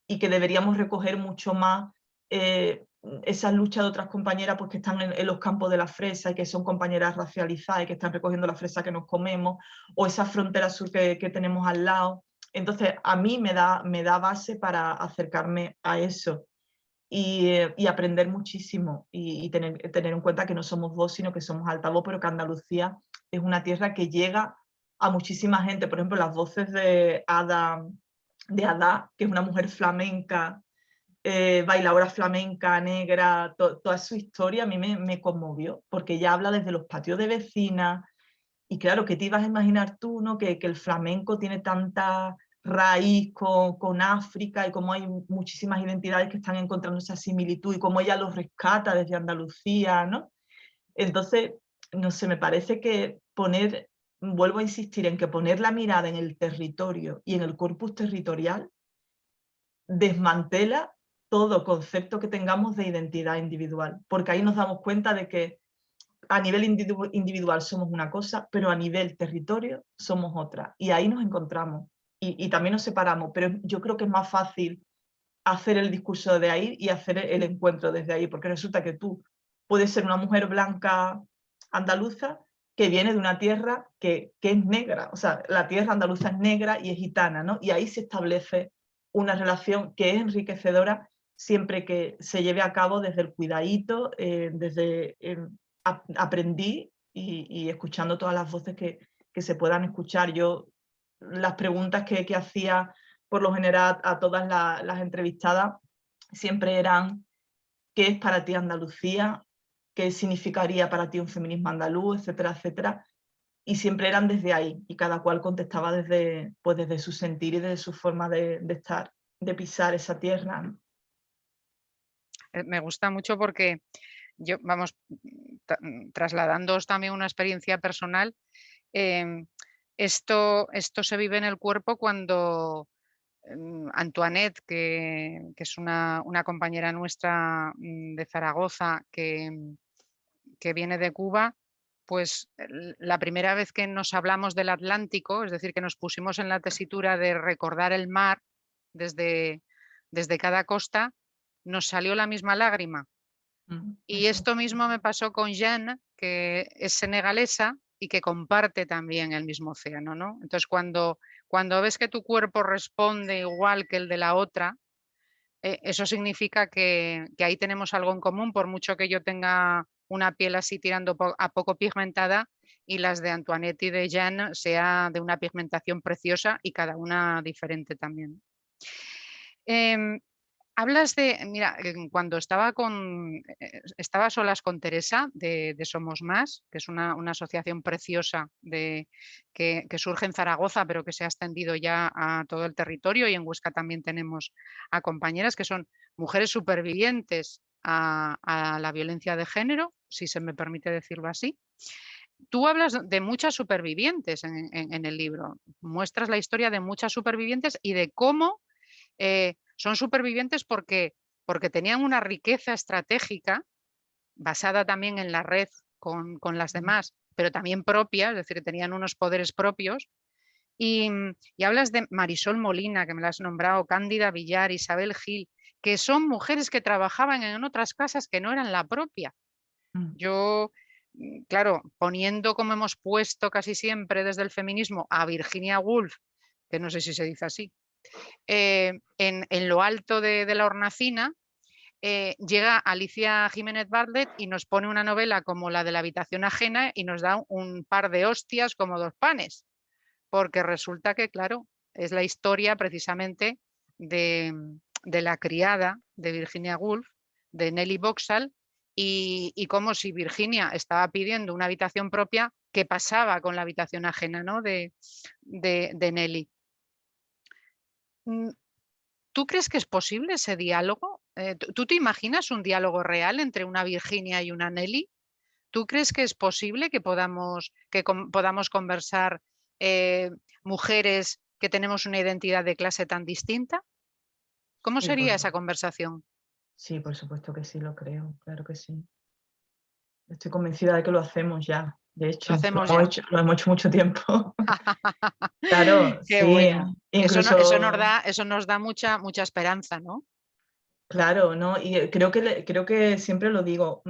y que deberíamos recoger mucho más esas luchas de otras compañeras pues, que están en los campos de la fresa y que son compañeras racializadas y que están recogiendo la fresa que nos comemos, o esa frontera sur que tenemos al lado. Entonces, a mí me da base para acercarme a eso y aprender muchísimo y tener en cuenta que no somos voz, sino que somos altavoz, pero que Andalucía es una tierra que llega a muchísima gente. Por ejemplo, las voces de Ada, que es una mujer flamenca, bailadora flamenca, negra, toda su historia a mí me conmovió, porque ella habla desde los patios de vecinas, y claro, ¿qué te ibas a imaginar tú, ¿no? que el flamenco tiene tanta raíz con África y cómo hay muchísimas identidades que están encontrando esa similitud y cómo ella los rescata desde Andalucía, ¿no? Entonces, no sé, me parece que vuelvo a insistir en que poner la mirada en el territorio y en el corpus territorial desmantela todo concepto que tengamos de identidad individual, porque ahí nos damos cuenta de que a nivel individual somos una cosa, pero a nivel territorio somos otra, y ahí nos encontramos, y también nos separamos, pero yo creo que es más fácil hacer el discurso de ahí y hacer el encuentro desde ahí, porque resulta que tú puedes ser una mujer blanca andaluza que viene de una tierra que es negra, o sea, la tierra andaluza es negra y es gitana, ¿no? Y ahí se establece una relación que es enriquecedora siempre que se lleve a cabo desde el cuidadito, desde aprendí y escuchando todas las voces que se puedan escuchar. Yo las preguntas que hacía por lo general a todas las entrevistadas siempre eran: ¿qué es para ti Andalucía? ¿Qué significaría para ti un feminismo andaluz? Etcétera, etcétera. Y siempre eran desde ahí, y cada cual contestaba desde, pues desde su sentir y desde su forma de estar, de pisar esa tierra, ¿no? Me gusta mucho porque yo, vamos, trasladándoos también una experiencia personal, esto se vive en el cuerpo cuando Antoinette, que es una compañera nuestra de Zaragoza que viene de Cuba, pues la primera vez que nos hablamos del Atlántico, es decir, que nos pusimos en la tesitura de recordar el mar desde cada costa, nos salió la misma lágrima. Y esto mismo me pasó con Jeanne, que es senegalesa y que comparte también el mismo océano, ¿no? Entonces, cuando ves que tu cuerpo responde igual que el de la otra, eso significa que ahí tenemos algo en común, por mucho que yo tenga una piel así tirando a poco pigmentada y las de Antoinette y de Jeanne sea de una pigmentación preciosa y cada una diferente también. Hablas de, mira, cuando estaba a solas con Teresa de Somos Más, que es una asociación preciosa que surge en Zaragoza, pero que se ha extendido ya a todo el territorio, y en Huesca también tenemos a compañeras que son mujeres supervivientes a la violencia de género, si se me permite decirlo así. Tú hablas de muchas supervivientes en el libro, muestras la historia de muchas supervivientes y de cómo son supervivientes porque tenían una riqueza estratégica basada también en la red con las demás, pero también propia, es decir, tenían unos poderes propios. Y hablas de Marisol Molina, que me la has nombrado, Cándida Villar, Isabel Gil, que son mujeres que trabajaban en otras casas que no eran la propia. Yo, claro, poniendo como hemos puesto casi siempre desde el feminismo a Virginia Woolf, que no sé si se dice así, en lo alto de la hornacina, llega Alicia Jiménez Bartlett y nos pone una novela como la de La habitación ajena y nos da un par de hostias como dos panes, porque resulta que, claro, es la historia precisamente de la criada de Virginia Woolf, de Nelly Vauxhall, y como si Virginia estaba pidiendo una habitación propia, ¿qué pasaba con la habitación ajena, ¿no? de Nelly? ¿Tú crees que es posible ese diálogo? ¿Tú te imaginas un diálogo real entre una Virginia y una Nelly? ¿Tú crees que es posible que podamos conversar mujeres que tenemos una identidad de clase tan distinta? ¿Cómo Sí, sería esa conversación? Sí, por supuesto que sí, lo creo, claro que sí. Estoy convencida de que lo hacemos ya, de hecho, Lo hacemos ya. lo hemos hecho mucho tiempo. Claro, Qué sí, bueno. incluso... Eso nos da mucha esperanza, ¿no? Claro, ¿no? Y creo que siempre lo digo,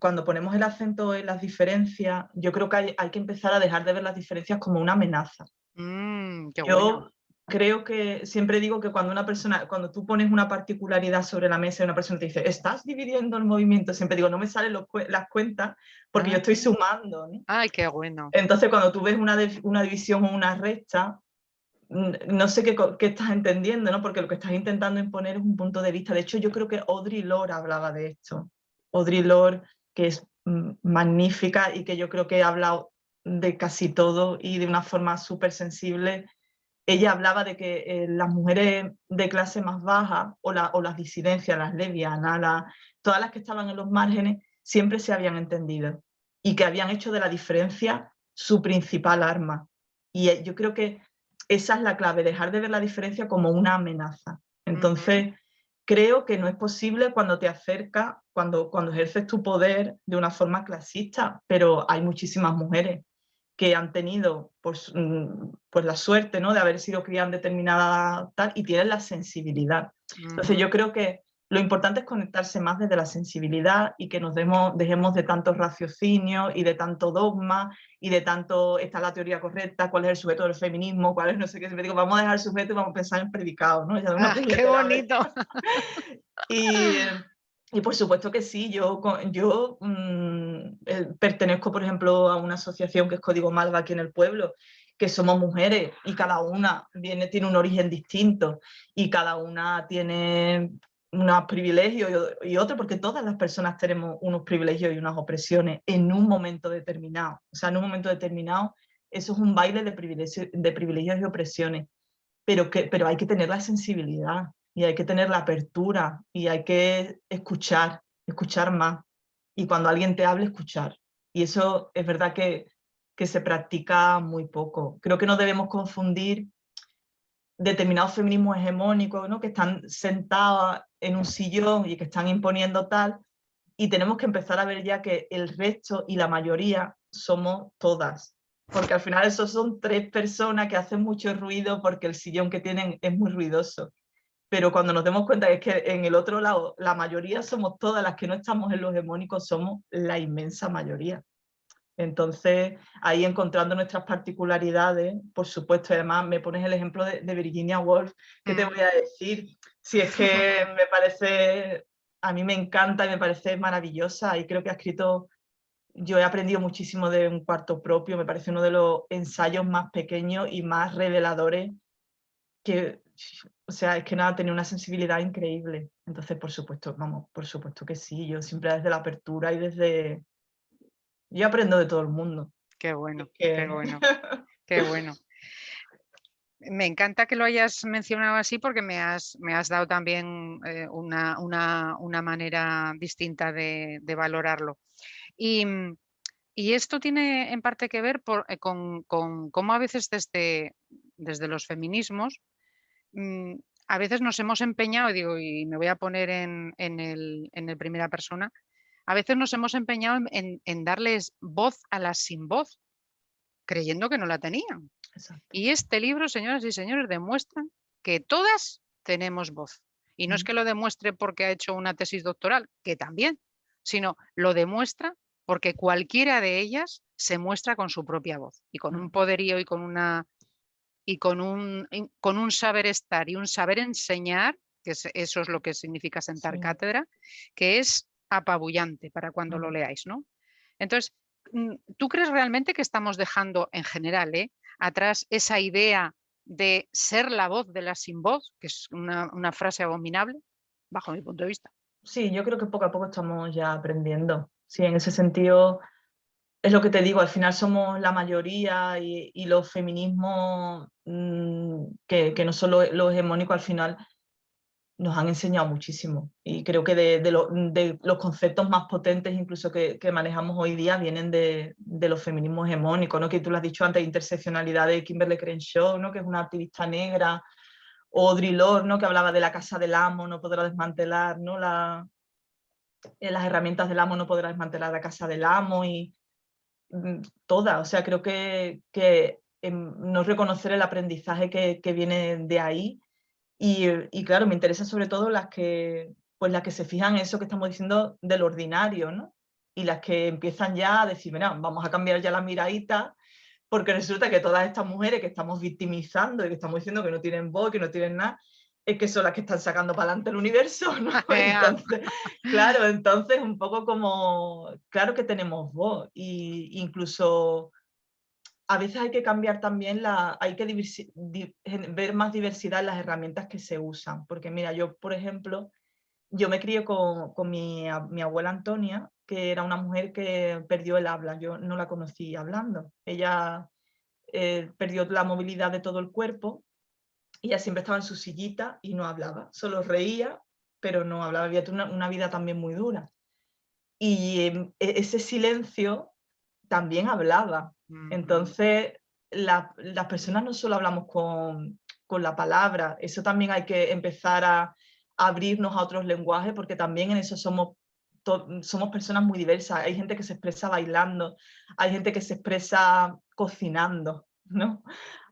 cuando ponemos el acento en las diferencias, yo creo que hay que empezar a dejar de ver las diferencias como una amenaza. Qué Yo bueno. creo que siempre digo que cuando tú pones una particularidad sobre la mesa y una persona te dice, ¿estás dividiendo el movimiento? Siempre digo, no me salen las cuentas porque yo estoy sumando, ¿no? Ay, qué bueno. Entonces, cuando tú ves una división o una recta, no sé qué estás entendiendo, ¿no? Porque lo que estás intentando imponer es un punto de vista. De hecho, yo creo que Audre Lorde hablaba de esto. Audre Lorde, que es magnífica y que yo creo que ha hablado de casi todo y de una forma súper sensible. Ella hablaba de que las mujeres de clase más baja o las disidencias, las lesbianas, todas las que estaban en los márgenes, siempre se habían entendido y que habían hecho de la diferencia su principal arma. Y yo creo que esa es la clave, dejar de ver la diferencia como una amenaza. Entonces, creo que no es posible cuando te acercas, cuando ejerces tu poder de una forma clasista, pero hay muchísimas mujeres que han tenido pues la suerte, ¿no?, de haber sido criadas en determinada tal y tienen la sensibilidad. Entonces yo creo que lo importante es conectarse más desde la sensibilidad y que nos dejemos de tantos raciocinios y de tanto dogma y de tanto, esta es la teoría correcta, cuál es el sujeto del feminismo, cuál es no sé qué, siempre digo, vamos a dejar el sujeto y vamos a pensar en predicado, ¿no? Ya de una ¡Qué bonito! Y por supuesto que sí, yo pertenezco, por ejemplo, a una asociación que es Código Malva aquí en el pueblo, que somos mujeres y cada una tiene un origen distinto y cada una tiene unos privilegios y otros, porque todas las personas tenemos unos privilegios y unas opresiones en un momento determinado. O sea, en un momento determinado eso es un baile de privilegios y opresiones, pero hay que tener la sensibilidad y hay que tener la apertura y hay que escuchar más. Y cuando alguien te hable, escuchar. Y eso es verdad que se practica muy poco. Creo que no debemos confundir determinados feminismos hegemónicos, ¿no?, que están sentados en un sillón y que están imponiendo tal, y tenemos que empezar a ver ya que el resto y la mayoría somos todas. Porque al final esos son 3 personas que hacen mucho ruido porque el sillón que tienen es muy ruidoso. Pero cuando nos demos cuenta es que en el otro lado la mayoría somos todas, las que no estamos en los hegemónicos somos la inmensa mayoría. Entonces, ahí encontrando nuestras particularidades, por supuesto, además me pones el ejemplo de Virginia Woolf, ¿qué te voy a decir? Si es que me parece, a mí me encanta y me parece maravillosa y creo que ha escrito, yo he aprendido muchísimo de Un cuarto propio, me parece uno de los ensayos más pequeños y más reveladores que, o sea, es que nada, tenía una sensibilidad increíble. Entonces, por supuesto, vamos, por supuesto que sí, yo siempre desde la apertura y desde... Yo aprendo de todo el mundo. ¡Qué bueno! Que... ¡Qué bueno! ¡Qué bueno! Me encanta que lo hayas mencionado así porque me has dado también una manera distinta de valorarlo. Y esto tiene en parte que ver con cómo a veces desde los feminismos a veces nos hemos empeñado, y me voy a poner en el primera persona, a veces nos hemos empeñado en darles voz a las sin voz, creyendo que no la tenían. Exacto. Y este libro, señoras y señores, demuestra que todas tenemos voz. Y no es que lo demuestre porque ha hecho una tesis doctoral, que también, sino lo demuestra porque cualquiera de ellas se muestra con su propia voz y con un poderío y con un saber estar y un saber enseñar, que eso es lo que significa sentar cátedra, que es apabullante para cuando lo leáis, ¿no? Entonces, ¿tú crees realmente que estamos dejando en general atrás esa idea de ser la voz de la sin voz, que es una frase abominable, bajo mi punto de vista? Sí, yo creo que poco a poco estamos ya aprendiendo. Sí, en ese sentido, es lo que te digo, al final somos la mayoría y los feminismos que no son los hegemónicos, al final nos han enseñado muchísimo. Y creo que de los conceptos más potentes incluso que manejamos hoy día vienen de los feminismos hegemónicos, ¿no? Que tú lo has dicho antes, interseccionalidad de Kimberly Crenshaw, ¿no?, que es una activista negra, o Audre Lorde, ¿no?, que hablaba de la casa del amo, no podrá desmantelar, ¿no?, las herramientas del amo, no podrá desmantelar la casa del amo, y todas. O sea, creo que no reconocer el aprendizaje que viene de ahí. Y claro, me interesa sobre todo las que se fijan en eso que estamos diciendo del ordinario, ¿no? Y las que empiezan ya a decir, mira, vamos a cambiar ya la miradita, porque resulta que todas estas mujeres que estamos victimizando y que estamos diciendo que no tienen voz, que no tienen nada, es que son las que están sacando para adelante el universo, ¿no? Entonces un poco como, claro que tenemos voz, e incluso a veces hay que cambiar también, hay que ver más diversidad en las herramientas que se usan, porque mira, yo por ejemplo, yo me crié con mi abuela Antonia, que era una mujer que perdió el habla, yo no la conocí hablando, ella perdió la movilidad de todo el cuerpo, y ella siempre estaba en su sillita y no hablaba, solo reía, pero no hablaba, había una vida también muy dura. Y ese silencio también hablaba. Entonces, las personas no solo hablamos con la palabra, eso también hay que empezar abrirnos a otros lenguajes, porque también en eso somos personas muy diversas. Hay gente que se expresa bailando, hay gente que se expresa cocinando, ¿no?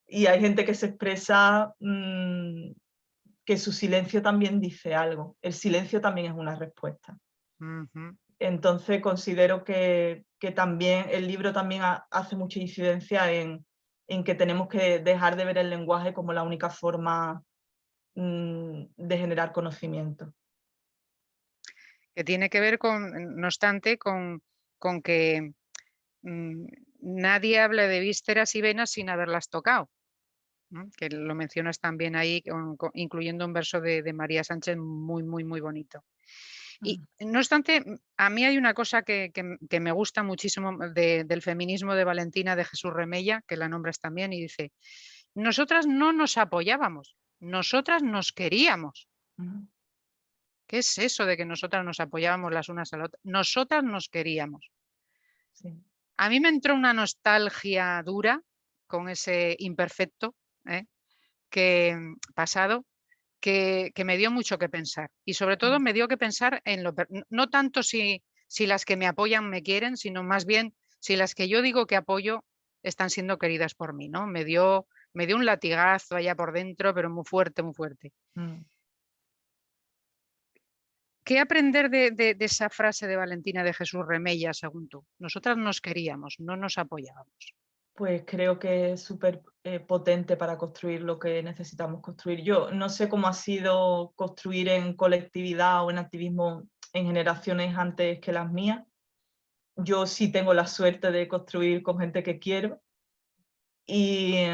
Y hay gente que se expresa que su silencio también dice algo. El silencio también es una respuesta. Entonces considero que también el libro también hace mucha incidencia en que tenemos que dejar de ver el lenguaje como la única forma de generar conocimiento. Que tiene que ver con, no obstante, con que nadie habla de vísceras y venas sin haberlas tocado, ¿no? Que lo mencionas también ahí, incluyendo un verso de María Sánchez muy, muy, muy bonito. Y no obstante, a mí hay una cosa que me gusta muchísimo del feminismo de Valentina de Jesús Remella, que la nombras también, y dice, nosotras no nos apoyábamos, nosotras nos queríamos. ¿Qué es eso de que nosotras nos apoyábamos las unas a las otras? Nosotras nos queríamos. Sí. A mí me entró una nostalgia dura con ese imperfecto pasado, que me dio mucho que pensar. Y sobre todo me dio que pensar en no tanto si las que me apoyan me quieren, sino más bien si las que yo digo que apoyo están siendo queridas por mí, ¿no? Me dio un latigazo allá por dentro, pero muy fuerte, muy fuerte. ¿Qué aprender de esa frase de Valentina de Jesús Remella, según tú? Nosotras nos queríamos, no nos apoyábamos. Pues creo que es súper potente para construir lo que necesitamos construir. Yo no sé cómo ha sido construir en colectividad o en activismo en generaciones antes que las mías. Yo sí tengo la suerte de construir con gente que quiero y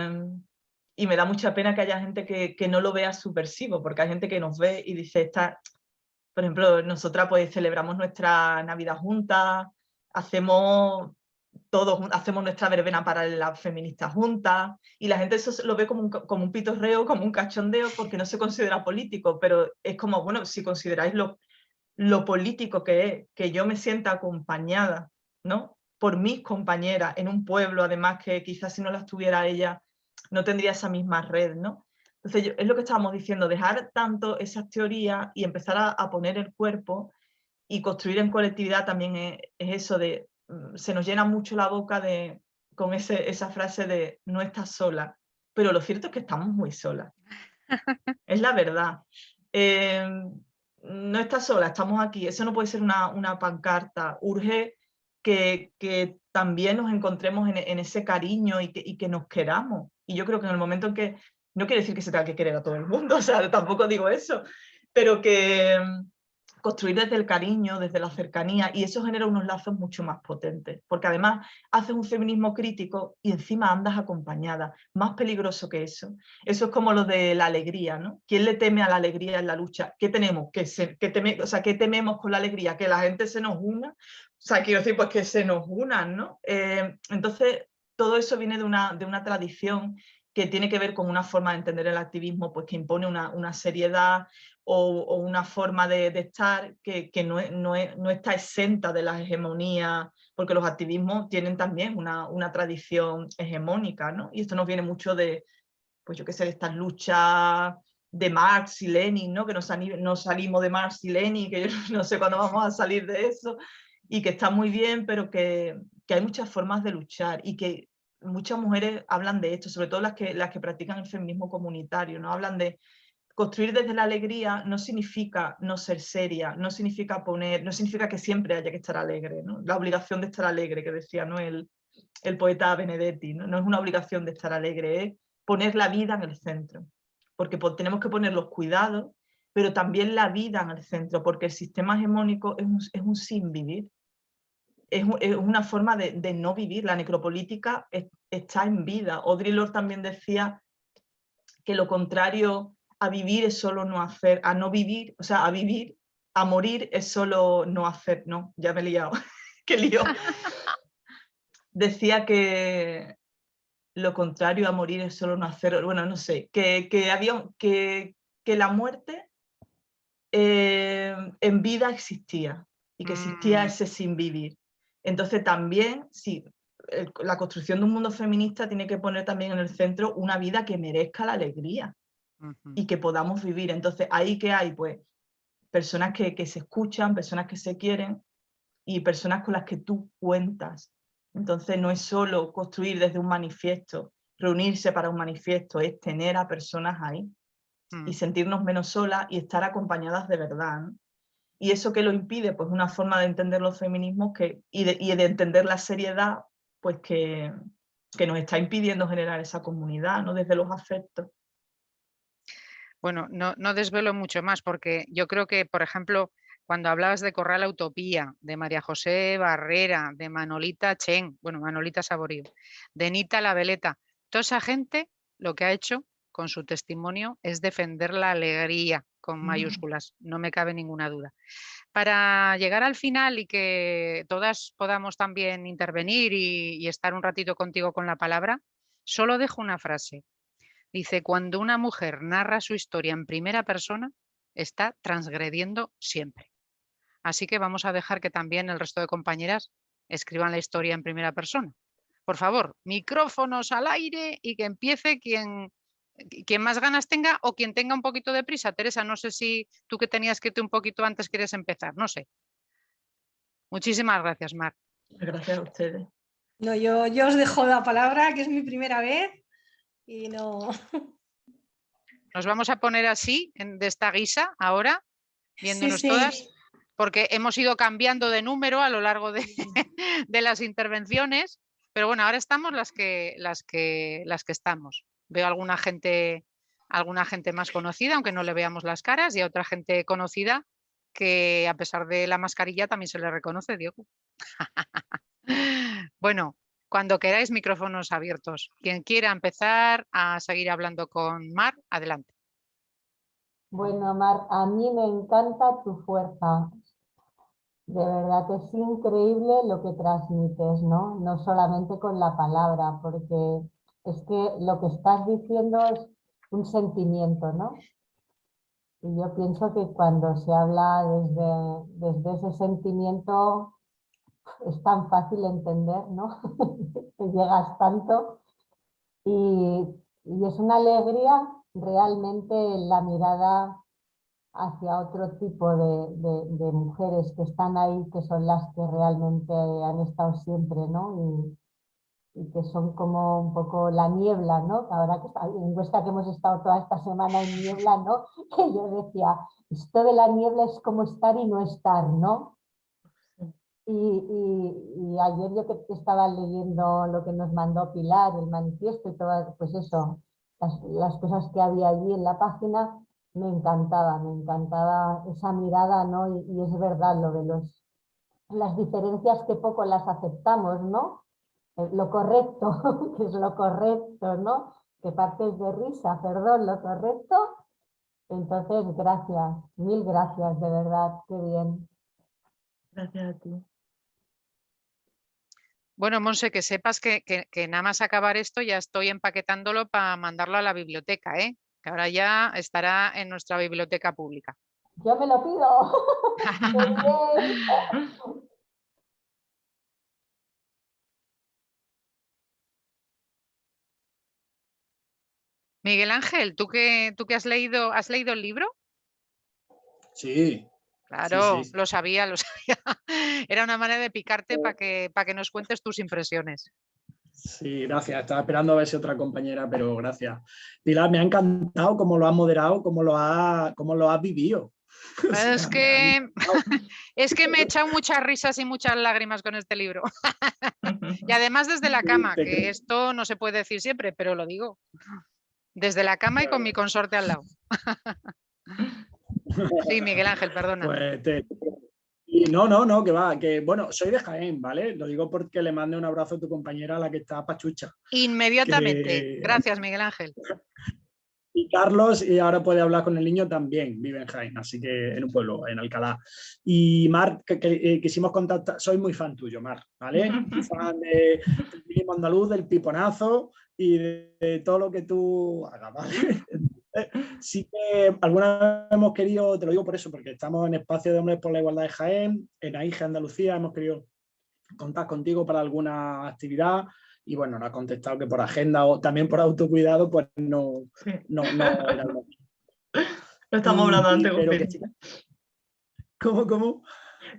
me da mucha pena que haya gente que no lo vea subversivo, porque hay gente que nos ve y dice, por ejemplo, nosotras pues celebramos nuestra Navidad juntas, hacemos nuestra verbena para las feministas juntas, y la gente eso lo ve como un pitorreo, como un cachondeo, porque no se considera político, pero es como, bueno, si consideráis lo político que es, que yo me sienta acompañada, ¿no?, por mis compañeras en un pueblo, además que quizás si no las tuviera ella, no tendría esa misma red, ¿no? Entonces, es lo que estábamos diciendo, dejar tanto esas teorías y empezar a poner el cuerpo y construir en colectividad también es eso de, se nos llena mucho la boca con esa frase de no estás sola, pero lo cierto es que estamos muy solas. Es la verdad. No estás sola, estamos aquí. Eso no puede ser una pancarta. Urge que también nos encontremos en ese cariño y que nos queramos. Y yo creo que en el momento en que, no quiere decir que se tenga que querer a todo el mundo, o sea, tampoco digo eso, pero que construir desde el cariño, desde la cercanía, y eso genera unos lazos mucho más potentes, porque además haces un feminismo crítico y encima andas acompañada, más peligroso que eso. Eso es como lo de la alegría, ¿no? ¿Quién le teme a la alegría en la lucha? ¿Qué tenemos? ¿Qué tememos con la alegría? ¿Que la gente se nos una? O sea, quiero decir, pues que se nos unan, ¿no? Entonces, todo eso viene de una tradición que tiene que ver con una forma de entender el activismo, pues que impone una seriedad o una forma de estar que no está exenta de las hegemonías, porque los activismos tienen también una tradición hegemónica, ¿no? Y esto nos viene mucho de, pues yo qué sé, de estas luchas de Marx y Lenin, ¿no? Que no salimos de Marx y Lenin, que yo no sé cuándo vamos a salir de eso, y que está muy bien, pero que hay muchas formas de luchar y que muchas mujeres hablan de esto, sobre todo las que practican el feminismo comunitario, ¿no? Hablan de construir desde la alegría. No significa no ser seria, no significa que siempre haya que estar alegre, ¿no? La obligación de estar alegre, que decía, ¿no?, el poeta Benedetti, ¿no? No es una obligación de estar alegre, es poner la vida en el centro, porque tenemos que poner los cuidados, pero también la vida en el centro, porque el sistema hegemónico es un sin vivir. Es una forma de no vivir. La necropolítica está en vida. Audre Lorde también decía que lo contrario a vivir es solo no hacer, a no vivir, o sea, a vivir, a morir es solo no hacer. No, ya me he liado, qué lío. Decía que lo contrario a morir es solo no hacer, bueno, no sé, que la muerte en vida existía y que existía ese sin vivir. Entonces también, sí, la construcción de un mundo feminista tiene que poner también en el centro una vida que merezca la alegría y que podamos vivir. Entonces, ¿ahí qué hay? Pues personas que se escuchan, personas que se quieren y personas con las que tú cuentas. Entonces no es solo construir desde un manifiesto, reunirse para un manifiesto, es tener a personas ahí y sentirnos menos solas y estar acompañadas de verdad, ¿no? ¿Y eso qué lo impide? Pues una forma de entender los feminismos y de entender la seriedad, pues que nos está impidiendo generar esa comunidad, ¿no? Desde los afectos. Bueno, no desvelo mucho más porque yo creo que, por ejemplo, cuando hablabas de Corral a Utopía, de María José Barrera, de Manolita Chen, bueno, Manolita Saborío, de Nita La Veleta, toda esa gente lo que ha hecho con su testimonio es defender la alegría con mayúsculas, no me cabe ninguna duda. Para llegar al final y que todas podamos también intervenir y estar un ratito contigo con la palabra, solo dejo una frase. Dice, cuando una mujer narra su historia en primera persona, está transgrediendo siempre. Así que vamos a dejar que también el resto de compañeras escriban la historia en primera persona. Por favor, micrófonos al aire y que empiece quien más ganas tenga o quien tenga un poquito de prisa. Teresa, no sé si tú que tenías que irte un poquito antes quieres empezar, no sé. Muchísimas gracias, Mar. Gracias a ustedes. No, yo os dejo la palabra, que es mi primera vez y no... Nos vamos a poner así, de esta guisa, ahora, viéndonos todas, porque hemos ido cambiando de número a lo largo de las intervenciones, pero bueno, ahora estamos las que estamos. Veo alguna gente más conocida, aunque no le veamos las caras, y a otra gente conocida que a pesar de la mascarilla también se le reconoce, Diego. Bueno, cuando queráis, micrófonos abiertos. Quien quiera empezar a seguir hablando con Mar, adelante. Bueno, Mar, a mí me encanta tu fuerza. De verdad que es increíble lo que transmites, ¿no? No solamente con la palabra, porque es que lo que estás diciendo es un sentimiento, ¿no? Y yo pienso que cuando se habla desde ese sentimiento es tan fácil entender, ¿no? Que llegas tanto y es una alegría realmente la mirada hacia otro tipo de mujeres que están ahí, que son las que realmente han estado siempre, ¿no? Y que son como un poco la niebla, ¿no? Ahora que en Huesca que hemos estado toda esta semana en niebla, ¿no? Que yo decía, esto de la niebla es como estar y no estar, ¿no? Y ayer yo que estaba leyendo lo que nos mandó Pilar, el manifiesto y todo, pues eso, las cosas que había allí en la página, me encantaba esa mirada, ¿no? Y es verdad lo de las diferencias que poco las aceptamos, ¿no? Lo correcto, que es lo correcto, ¿no? Que partes de risa, perdón, lo correcto. Entonces, gracias, mil gracias, de verdad, qué bien. Gracias a ti. Bueno, Monse, que sepas que nada más acabar esto ya estoy empaquetándolo para mandarlo a la biblioteca, ¿eh? Que ahora ya estará en nuestra biblioteca pública. Yo me lo pido. Miguel Ángel, ¿tú que has leído el libro? Sí. Claro, sí. lo sabía. Era una manera de picarte para que nos cuentes tus impresiones. Sí, gracias. Estaba esperando a ver si otra compañera, pero gracias. Pilar, me ha encantado cómo lo has moderado, cómo lo has vivido. Es que me he echado muchas risas y muchas lágrimas con este libro. Y además desde la cama, que esto no se puede decir siempre, pero lo digo. Desde la cama y con mi consorte al lado. Sí, Miguel Ángel, perdona. Pues no, que va, que bueno, soy de Jaén, ¿vale? Lo digo porque le mande un abrazo a tu compañera, a la que está pachucha. Inmediatamente. Gracias, Miguel Ángel. Y Carlos, y ahora puede hablar con el niño, también vive en Jaén, así que en un pueblo, en Alcalá. Y Mar, quisimos contactar, soy muy fan tuyo, Mar, ¿vale? Muy fan del mínimo andaluz, del piponazo y de todo lo que tú hagas, ¿vale? Sí que alguna vez hemos querido, te lo digo por eso, porque estamos en Espacio de Hombres por la Igualdad de Jaén, en AIGE Andalucía, hemos querido contar contigo para alguna actividad. Y bueno, nos ha contestado que por agenda o también por autocuidado, pues no era lo mismo. Lo estamos hablando antes con pero Felipe. ¿Cómo?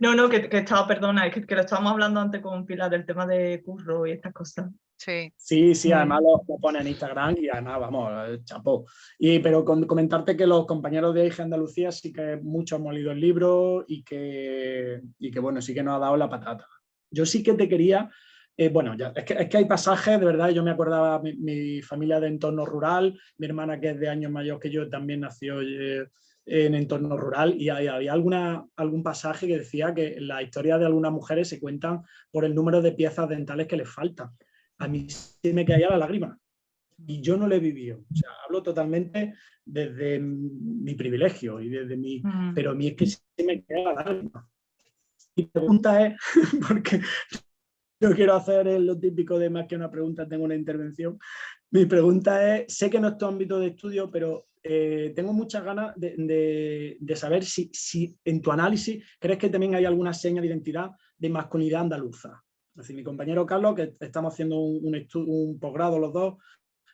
No, que estaba, perdona, es que lo estábamos hablando antes con Pilar del tema de curro y estas cosas. Sí. Sí, además lo pone en Instagram y además, vamos, chapó. Pero comentarte que los compañeros de AIGE Andalucía sí que muchos hemos leído el libro y que bueno, sí que nos ha dado la patata. Yo sí que te quería, bueno, ya, es que hay pasajes, de verdad, yo me acordaba, mi familia de entorno rural, mi hermana que es de años mayor que yo también nació en entorno rural y había algún pasaje que decía que la historia de algunas mujeres se cuentan por el número de piezas dentales que les faltan. A mí sí me caía la lágrima y yo no lo he vivido. O sea, hablo totalmente desde mi privilegio y desde mi... Pero a mí es que sí me caía la lágrima. Mi pregunta es, porque no quiero hacer lo típico de más que una pregunta, tengo una intervención. Mi pregunta es, sé que no es tu ámbito de estudio, pero tengo muchas ganas de saber si en tu análisis crees que también hay alguna seña de identidad de masculinidad andaluza. Es decir, mi compañero Carlos, que estamos haciendo un posgrado los dos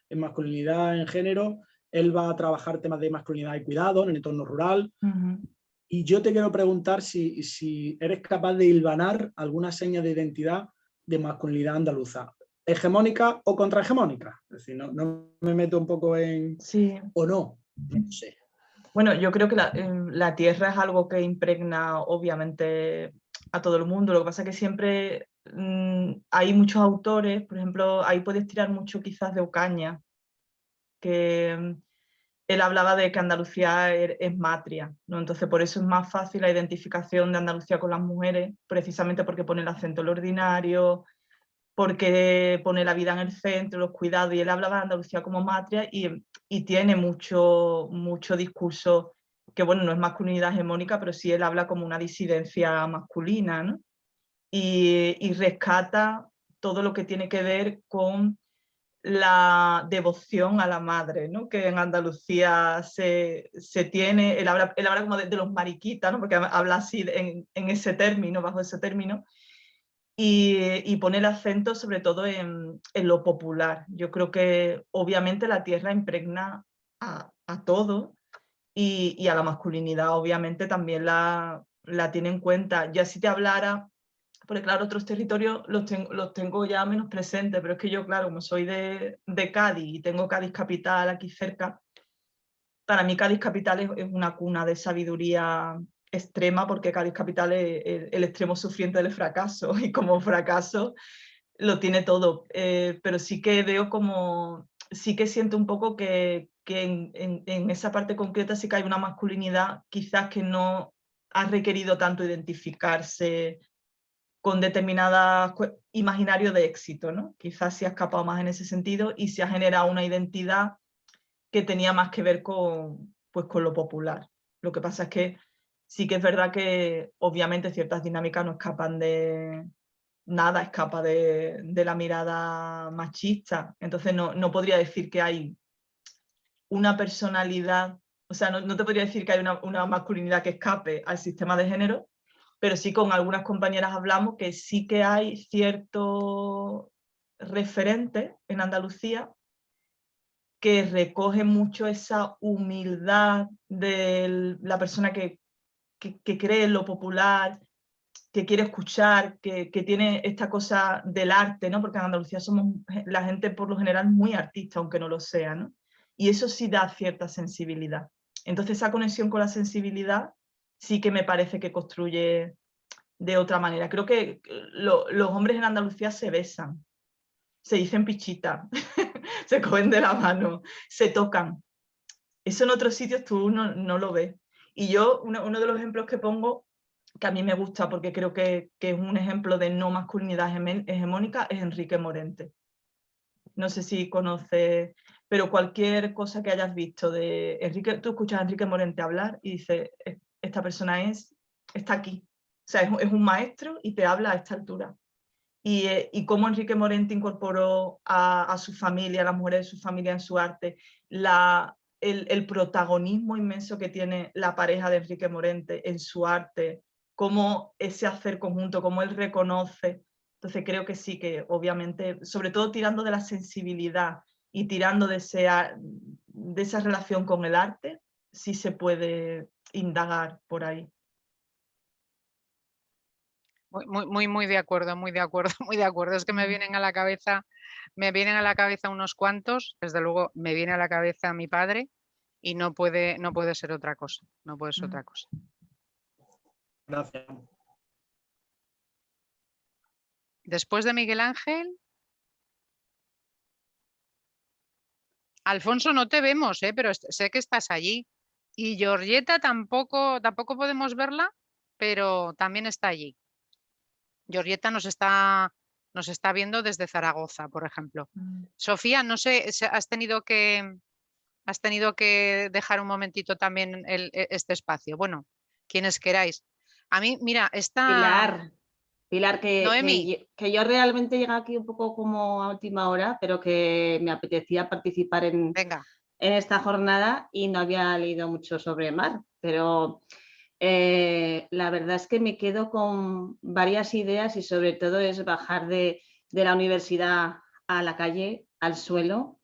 en masculinidad en género, él va a trabajar temas de masculinidad y cuidado en el entorno rural. Y yo te quiero preguntar si eres capaz de hilvanar alguna seña de identidad de masculinidad andaluza, hegemónica o contrahegemónica. Es decir, no me meto un poco en... Sí. O no sé. Bueno, yo creo que la tierra es algo que impregna obviamente a todo el mundo. Lo que pasa es que siempre hay muchos autores, por ejemplo, ahí puedes tirar mucho quizás de Ocaña, que él hablaba de que Andalucía es matria, ¿no? Entonces por eso es más fácil la identificación de Andalucía con las mujeres, precisamente porque pone el acento en lo ordinario, porque pone la vida en el centro, los cuidados, y él hablaba de Andalucía como matria y tiene mucho discurso que, bueno, no es masculinidad hegemónica, pero sí él habla como una disidencia masculina, ¿no? Y rescata todo lo que tiene que ver con la devoción a la madre, ¿no? Que en Andalucía se tiene, él habla como de los mariquitas, ¿no? Porque habla así en ese término, bajo ese término, y pone el acento sobre todo en lo popular. Yo creo que obviamente la tierra impregna a todo y a la masculinidad obviamente también la tiene en cuenta. Ya si te hablara, porque claro, otros territorios los tengo ya menos presentes, pero es que yo, claro, como soy de Cádiz y tengo Cádiz capital aquí cerca, para mí Cádiz capital es una cuna de sabiduría extrema, porque Cádiz capital es el extremo sufriente del fracaso, y como fracaso lo tiene todo, pero sí que veo como, sí que siento un poco que en esa parte concreta sí que hay una masculinidad quizás que no ha requerido tanto identificarse con determinadas imaginarios de éxito, ¿no? Quizás se ha escapado más en ese sentido y se ha generado una identidad que tenía más que ver con, pues, con lo popular. Lo que pasa es que sí que es verdad que obviamente ciertas dinámicas no escapan de... Nada escapa de la mirada machista. Entonces no podría decir que hay una personalidad, o sea, no te podría decir que hay una masculinidad que escape al sistema de género, pero sí con algunas compañeras hablamos que sí que hay cierto referente en Andalucía que recoge mucho esa humildad de la persona que cree en lo popular, que quiere escuchar, que tiene esta cosa del arte, ¿no? Porque en Andalucía somos la gente por lo general muy artista, aunque no lo sea, ¿no? Y eso sí da cierta sensibilidad. Entonces esa conexión con la sensibilidad sí que me parece que construye de otra manera. Creo que los hombres en Andalucía se besan, se dicen pichita, se cogen de la mano, se tocan. Eso en otros sitios tú no lo ves. Y yo, uno de los ejemplos que pongo, que a mí me gusta porque creo que es un ejemplo de no masculinidad hegemónica, es Enrique Morente. No sé si conoces, pero cualquier cosa que hayas visto de Enrique, tú escuchas a Enrique Morente hablar y dices, esta persona está aquí. O sea, es un maestro y te habla a esta altura. Y cómo Enrique Morente incorporó a su familia, a las mujeres de su familia en su arte, el protagonismo inmenso que tiene la pareja de Enrique Morente en su arte, cómo ese hacer conjunto, cómo él reconoce. Entonces creo que sí, que obviamente, sobre todo tirando de la sensibilidad y tirando de esa relación con el arte, sí se puede indagar por ahí. Muy de acuerdo, muy de acuerdo, muy de acuerdo. Es que me vienen a la cabeza unos cuantos, desde luego me viene a la cabeza mi padre y no puede ser otra cosa, no puede ser otra cosa. Gracias. Después de Miguel Ángel. Alfonso, no te vemos, pero sé que estás allí. Y Georgieta tampoco podemos verla, pero también está allí. Georgieta nos está viendo desde Zaragoza, por ejemplo. Sofía, no sé, has tenido que dejar un momentito también este espacio. Bueno, quienes queráis. A mí, mira, Pilar, Noemi. que yo realmente llegué aquí un poco como a última hora, pero que me apetecía participar en esta jornada y no había leído mucho sobre mar, pero la verdad es que me quedo con varias ideas y sobre todo es bajar de la universidad a la calle, al suelo,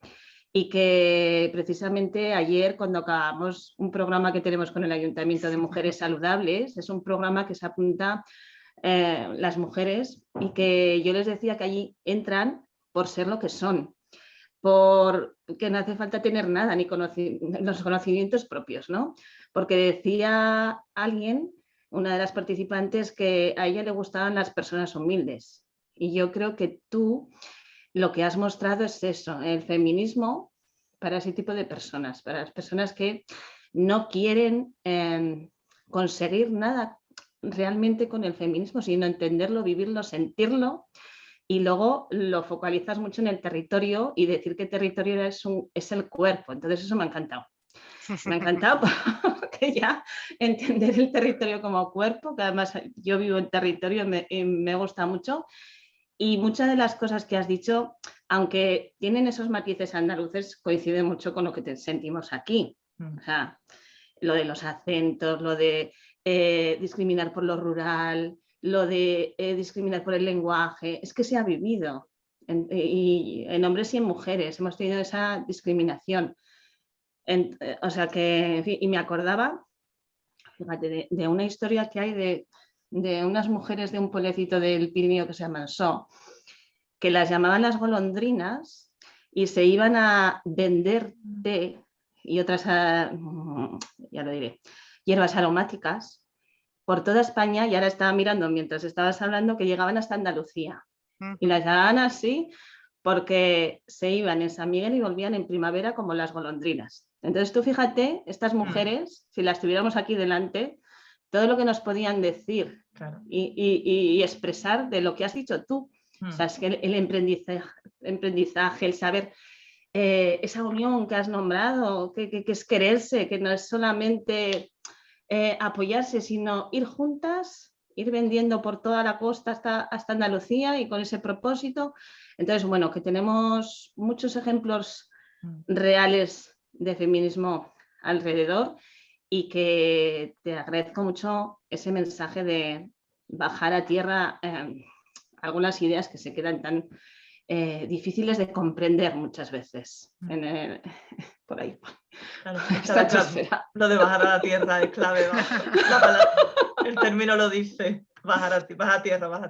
y que precisamente ayer cuando acabamos un programa que tenemos con el Ayuntamiento de Mujeres Saludables, es un programa que se apunta las mujeres y que yo les decía que allí entran por ser lo que son, porque no hace falta tener nada, ni los conocimientos propios, ¿no? Porque decía alguien, una de las participantes, que a ella le gustaban las personas humildes. Y yo creo que tú lo que has mostrado es eso, el feminismo para ese tipo de personas, para las personas que no quieren conseguir nada realmente con el feminismo, sino entenderlo, vivirlo, sentirlo, y luego lo focalizas mucho en el territorio y decir que territorio es el cuerpo. Entonces eso me ha encantado. Me ha encantado porque ya entender el territorio como cuerpo, que además yo vivo en territorio, me gusta mucho. Y muchas de las cosas que has dicho, aunque tienen esos matices andaluces, coinciden mucho con lo que sentimos aquí. O sea, lo de los acentos, lo de discriminar por lo rural, lo de discriminar por el lenguaje, es que se ha vivido en hombres y en mujeres, hemos tenido esa discriminación. O sea que, en fin, y me acordaba, fíjate, de una historia que hay de unas mujeres de un pueblecito del Pirineo que se llama So, que las llamaban las golondrinas y se iban a vender té y otras, ya lo diré, hierbas aromáticas por toda España, y ahora estaba mirando mientras estabas hablando que llegaban hasta Andalucía. Y las llamaban así porque se iban en San Miguel y volvían en primavera como las golondrinas. Entonces tú fíjate, estas mujeres, si las tuviéramos aquí delante, todo lo que nos podían decir y expresar de lo que has dicho tú. O sea, es que el emprendizaje, el saber esa unión que has nombrado, que es quererse, que no es solamente apoyarse, sino ir juntas, ir vendiendo por toda la costa hasta Andalucía y con ese propósito. Entonces, bueno, que tenemos muchos ejemplos reales de feminismo alrededor y que te agradezco mucho ese mensaje de bajar a tierra algunas ideas que se quedan tan difíciles de comprender muchas veces por ahí. Claro, lo de bajar a la tierra es clave. El término lo dice, baja a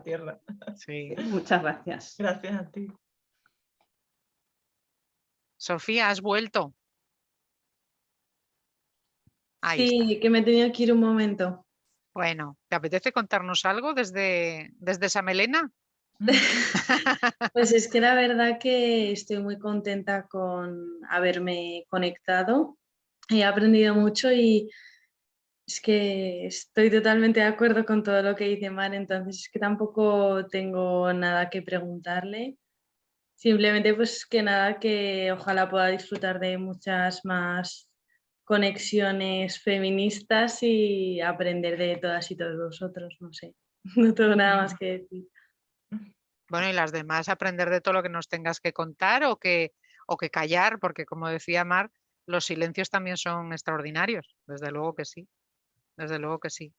tierra. Sí. Muchas gracias. Gracias a ti. Sofía, has vuelto. Ahí Sí, está. que me he tenido que ir un momento. Bueno, ¿te apetece contarnos algo desde esa melena? Pues es que la verdad que estoy muy contenta con haberme conectado. He aprendido mucho y es que estoy totalmente de acuerdo con todo lo que dice Mar, entonces es que tampoco tengo nada que preguntarle. Simplemente pues que nada, que ojalá pueda disfrutar de muchas más conexiones feministas y aprender de todas y todos vosotros, no sé, no tengo nada más que decir. Bueno, y las demás, aprender de todo lo que nos tengas que contar o que callar, porque como decía Mar, los silencios también son extraordinarios, desde luego que sí, desde luego que sí.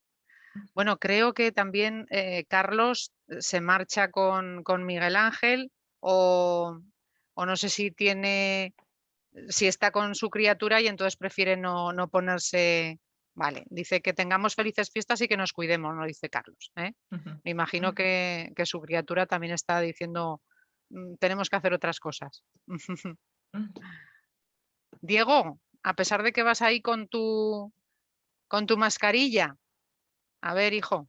Bueno, creo que también Carlos se marcha con Miguel Ángel o no sé si está con su criatura y entonces prefiere no ponerse Vale, dice que tengamos felices fiestas y que nos cuidemos, no dice Carlos. Me imagino que su criatura también está diciendo tenemos que hacer otras cosas. Diego, a pesar de que vas ahí con tu mascarilla, a ver, hijo,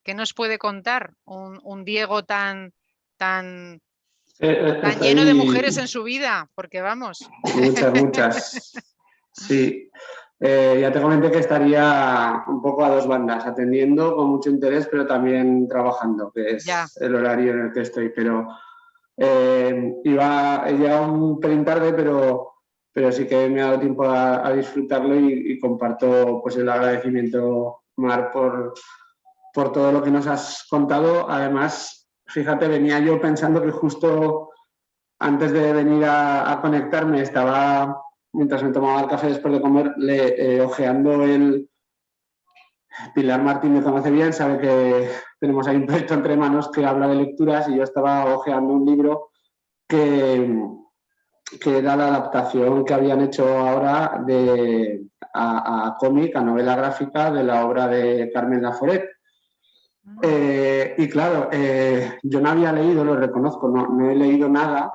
¿qué nos puede contar un Diego tan lleno de mujeres en su vida? Porque vamos. Muchas. Sí. Ya te comenté que estaría un poco a dos bandas, atendiendo con mucho interés, pero también trabajando, que es el horario en el que estoy. Pero he llegado un pelín tarde, pero sí que me ha dado tiempo a disfrutarlo y comparto pues el agradecimiento, Mar, por todo lo que nos has contado. Además, fíjate, venía yo pensando que justo antes de venir a conectarme estaba, mientras me tomaba el café después de comer, ojeando el Pilar Martín me conoce bien, sabe que tenemos ahí un proyecto entre manos que habla de lecturas y yo estaba ojeando un libro que era la adaptación que habían hecho ahora a cómic, a novela gráfica de la obra de Carmen Laforet. Y claro, yo no había leído, lo reconozco, no he leído nada,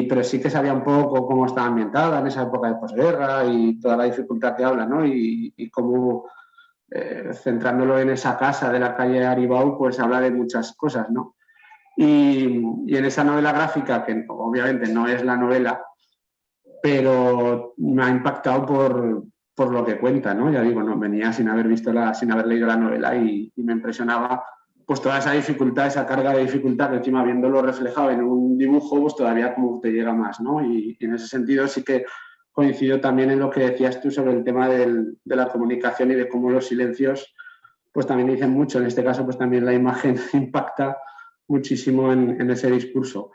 pero sí que sabía un poco cómo estaba ambientada en esa época de posguerra y toda la dificultad que habla, ¿no? Y cómo, centrándolo en esa casa de la calle Aribau, pues habla de muchas cosas, ¿no? Y en esa novela gráfica, que obviamente no es la novela, pero me ha impactado por lo que cuenta, ¿no? Ya digo, no venía sin haber leído la novela y me impresionaba pues toda esa dificultad, esa carga de dificultad que encima viéndolo reflejado en un dibujo, pues todavía como te llega más, ¿no? Y en ese sentido sí que coincido también en lo que decías tú sobre el tema de la comunicación y de cómo los silencios pues también dicen mucho. En este caso pues también la imagen impacta muchísimo en ese discurso.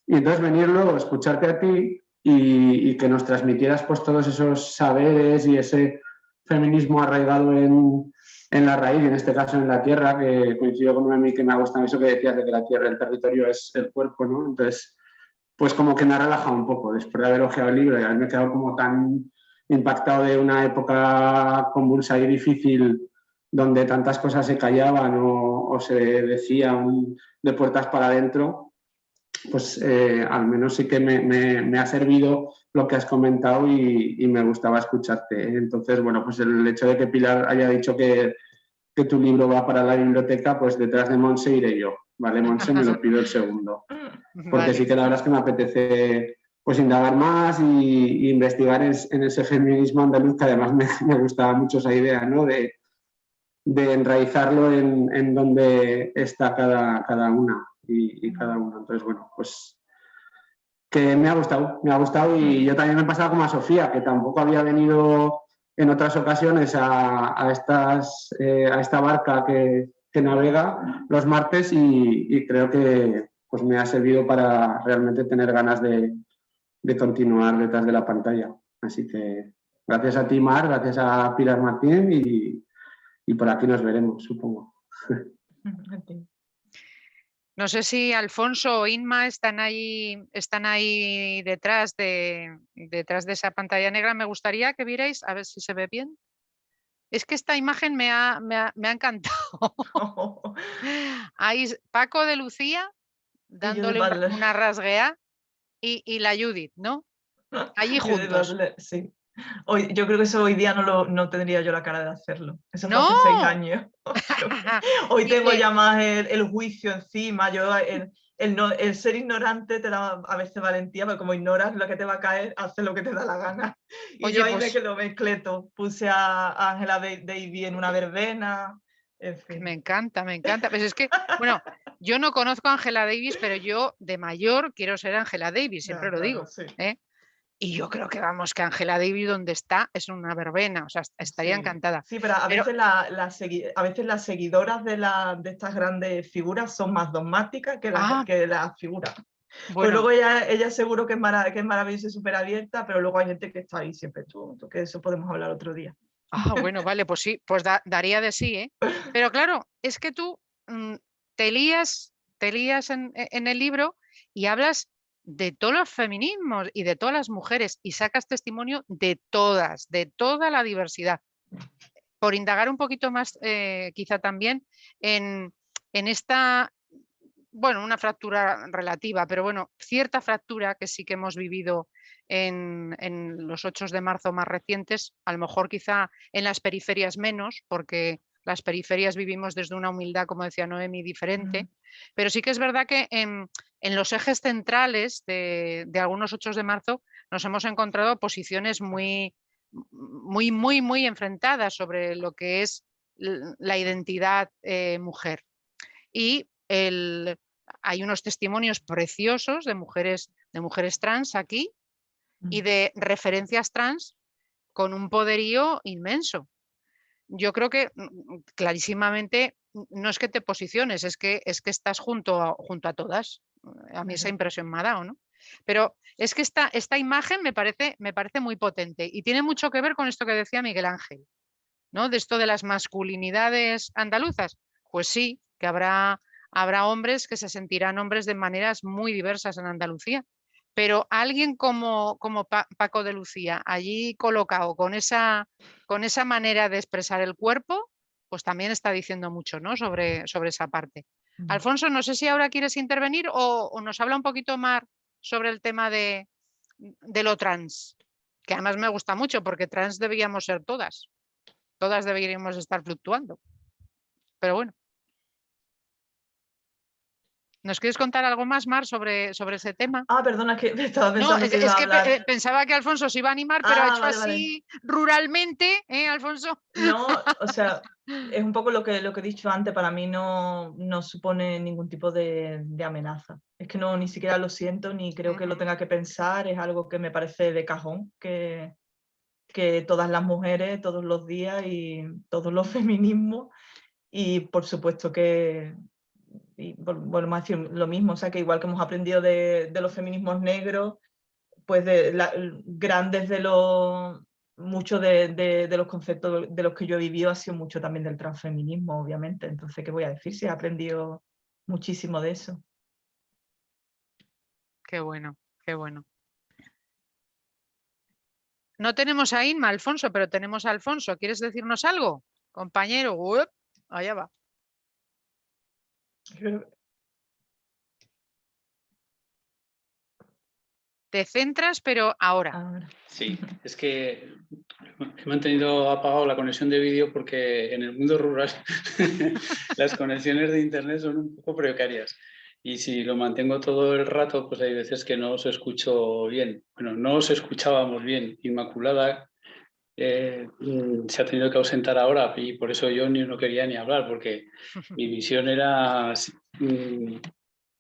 Y entonces venir luego a escucharte a ti y que nos transmitieras pues todos esos saberes y ese feminismo arraigado en la raíz, y en este caso en la tierra, que coincido con mí que me ha gustado eso que decías de que la tierra, el territorio es el cuerpo, ¿no? Entonces, pues como que me ha relajado un poco después de haber hojeado el libro y haberme quedado como tan impactado de una época convulsa y difícil donde tantas cosas se callaban o se decían de puertas para adentro, pues al menos sí que me ha servido lo que has comentado y me gustaba escucharte. Entonces, bueno, pues el hecho de que Pilar haya dicho que tu libro va para la biblioteca, pues detrás de Monse iré yo, ¿vale, Monse? Me lo pido el segundo. Porque vale. Sí que la verdad es que me apetece pues indagar más y investigar en ese feminismo andaluz, que además me gustaba mucho esa idea, ¿no? De enraizarlo en donde está cada una y cada uno. Entonces, bueno, pues que me ha gustado y yo también me he pasado como a Sofía, que tampoco había venido en otras ocasiones a esta barca que navega los martes y creo que pues me ha servido para realmente tener ganas de continuar detrás de la pantalla. Así que gracias a ti, Mar, gracias a Pilar Martín y por aquí nos veremos, supongo. No sé si Alfonso o Inma están ahí detrás de esa pantalla negra. Me gustaría que vierais, a ver si se ve bien. Es que esta imagen me ha encantado. Ahí Paco de Lucía dándole una rasguea y la Judith, ¿no? Allí juntos. Sí. Yo creo que eso hoy día no tendría yo la cara de hacerlo. Eso ¿No? fue hace 6 años. Hoy tengo ya más el juicio encima. Yo el ser ignorante te da a veces valentía, pero como ignoras lo que te va a caer, haces lo que te da la gana. Y oye, yo ahí me quedo mezcleto. Puse a Angela Davis en una verbena. En fin. Me encanta. Pues es que, bueno, yo no conozco a Angela Davis, pero yo de mayor quiero ser Angela Davis, siempre lo digo. Sí. Y yo creo que vamos, que Angela Davis donde está es una verbena, o sea, estaría encantada. Sí, pero a veces las seguidoras de estas grandes figuras son más dogmáticas que las figuras. Bueno. Pues luego ella seguro que es maravillosa y súper abierta, pero luego hay gente que está ahí siempre, que eso podemos hablar otro día. Bueno, vale, pues sí, pues daría de sí, ¿eh? Pero claro, es que tú te lías en el libro y hablas de todos los feminismos y de todas las mujeres y sacas testimonio de toda la diversidad. por indagar un poquito más, quizá también, en esta, bueno, una fractura relativa, pero bueno, cierta fractura que sí que hemos vivido en los 8 de marzo más recientes, a lo mejor quizá en las periferias menos, porque las periferias vivimos desde una humildad, como decía Noemi, diferente, pero sí que es verdad que en los ejes centrales de algunos 8 de marzo nos hemos encontrado posiciones muy enfrentadas sobre lo que es la identidad mujer. Y hay unos testimonios preciosos de mujeres trans aquí y de referencias trans con un poderío inmenso. Yo creo que clarísimamente no es que te posiciones, es que estás junto a todas. A mí esa impresión me ha dado, ¿no? Pero es que esta imagen me parece muy potente y tiene mucho que ver con esto que decía Miguel Ángel, ¿no? De esto de las masculinidades andaluzas. Pues sí, que habrá hombres que se sentirán hombres de maneras muy diversas en Andalucía, pero alguien como Paco de Lucía, allí colocado con esa manera de expresar el cuerpo, pues también está diciendo mucho, ¿no? sobre esa parte. Alfonso, no sé si ahora quieres intervenir o nos habla un poquito más sobre el tema de lo trans, que además me gusta mucho porque trans debíamos ser todas deberíamos estar fluctuando, pero bueno. ¿Nos quieres contar algo más, Mar, sobre ese tema? Ah, perdona, que estaba pensando no, que iba a hablar. Pensaba que Alfonso se iba a animar, pero ha hecho vale, así ruralmente, Alfonso? No, o sea, es un poco lo que he dicho antes, para mí no supone ningún tipo de amenaza. Es que ni siquiera lo siento, ni creo que lo tenga que pensar, es algo que me parece de cajón, que todas las mujeres, todos los días y todos los feminismos, y por supuesto que, y volvemos a decir lo mismo, o sea, que igual que hemos aprendido de los feminismos negros, pues grandes muchos de los conceptos de los que yo he vivido ha sido mucho también del transfeminismo, obviamente. Entonces, ¿qué voy a decir? Sí, he aprendido muchísimo de eso. Qué bueno, qué bueno. No tenemos a Inma, Alfonso, pero tenemos a Alfonso. ¿Quieres decirnos algo, compañero? Allá va. Te centras, pero ahora. Sí, es que he mantenido apagado la conexión de vídeo porque en el mundo rural las conexiones de internet son un poco precarias. Y si lo mantengo todo el rato, pues hay veces que no os escucho bien. Bueno, no os escuchábamos bien. Inmaculada se ha tenido que ausentar ahora y por eso yo no quería ni hablar, porque mi misión era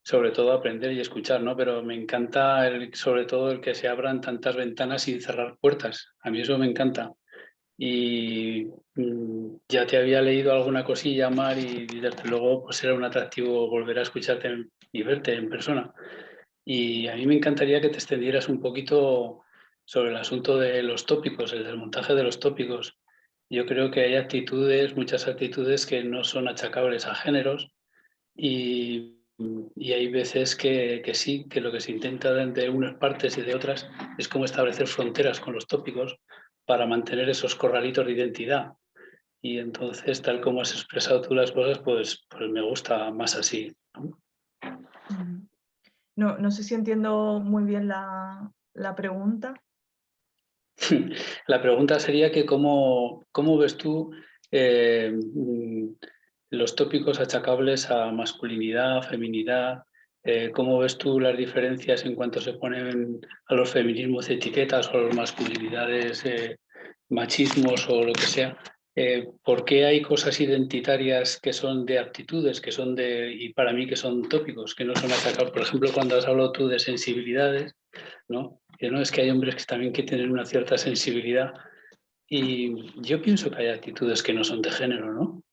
sobre todo aprender y escuchar, ¿no? Pero me encanta sobre todo el que se abran tantas ventanas sin cerrar puertas. A mí eso me encanta. Y ya te había leído alguna cosilla, Mar, y desde luego pues era un atractivo volver a escucharte y verte en persona. Y a mí me encantaría que te extendieras un poquito sobre el asunto de los tópicos, el desmontaje de los tópicos. Yo creo que hay actitudes, muchas actitudes que no son achacables a géneros y hay veces que sí, que lo que se intenta de unas partes y de otras es como establecer fronteras con los tópicos para mantener esos corralitos de identidad. Y entonces, tal como has expresado tú las cosas, pues me gusta más así, ¿no? No sé si entiendo muy bien la pregunta. La pregunta sería que cómo ves tú los tópicos achacables a masculinidad, feminidad, cómo ves tú las diferencias en cuanto se ponen a los feminismos etiquetas o a las masculinidades, machismos o lo que sea. ¿Por qué hay cosas identitarias que son de aptitudes, y para mí que son tópicos, que no son achacables? Por ejemplo, cuando has hablado tú de sensibilidades, ¿no? Que no es que hay hombres que también que tienen una cierta sensibilidad y yo pienso que hay actitudes que no son de género, ¿no?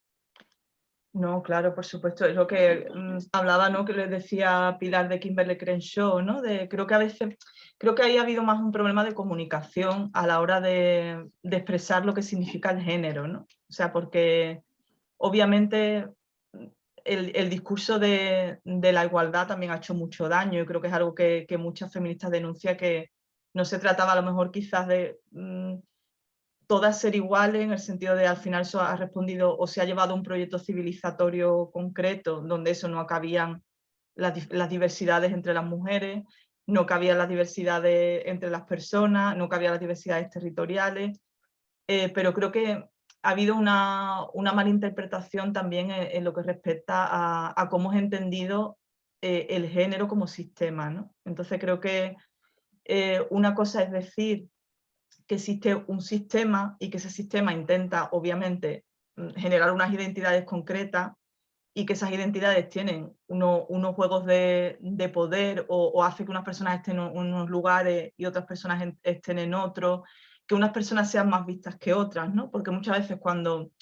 No, claro, por supuesto, es lo que hablaba, ¿no? Que les decía Pilar de Kimberly Crenshaw, ¿no? Creo que ahí ha habido más un problema de comunicación a la hora de expresar lo que significa el género, ¿no? O sea, porque obviamente el discurso de la igualdad también ha hecho mucho daño y creo que es algo que muchas feministas denuncian, que no se trataba a lo mejor quizás de todas ser iguales en el sentido de al final eso ha respondido o se ha llevado un proyecto civilizatorio concreto donde eso no cabían las diversidades entre las mujeres, no cabían las diversidades entre las personas, no cabían las diversidades territoriales, pero creo que ha habido una malinterpretación también en lo que respecta a cómo es entendido el género como sistema, ¿no? Entonces creo que una cosa es decir que existe un sistema y que ese sistema intenta, obviamente, generar unas identidades concretas y que esas identidades tienen unos juegos de poder o hace que unas personas estén en unos lugares y otras personas estén en otros, que unas personas sean más vistas que otras, ¿no? Porque muchas veces cuando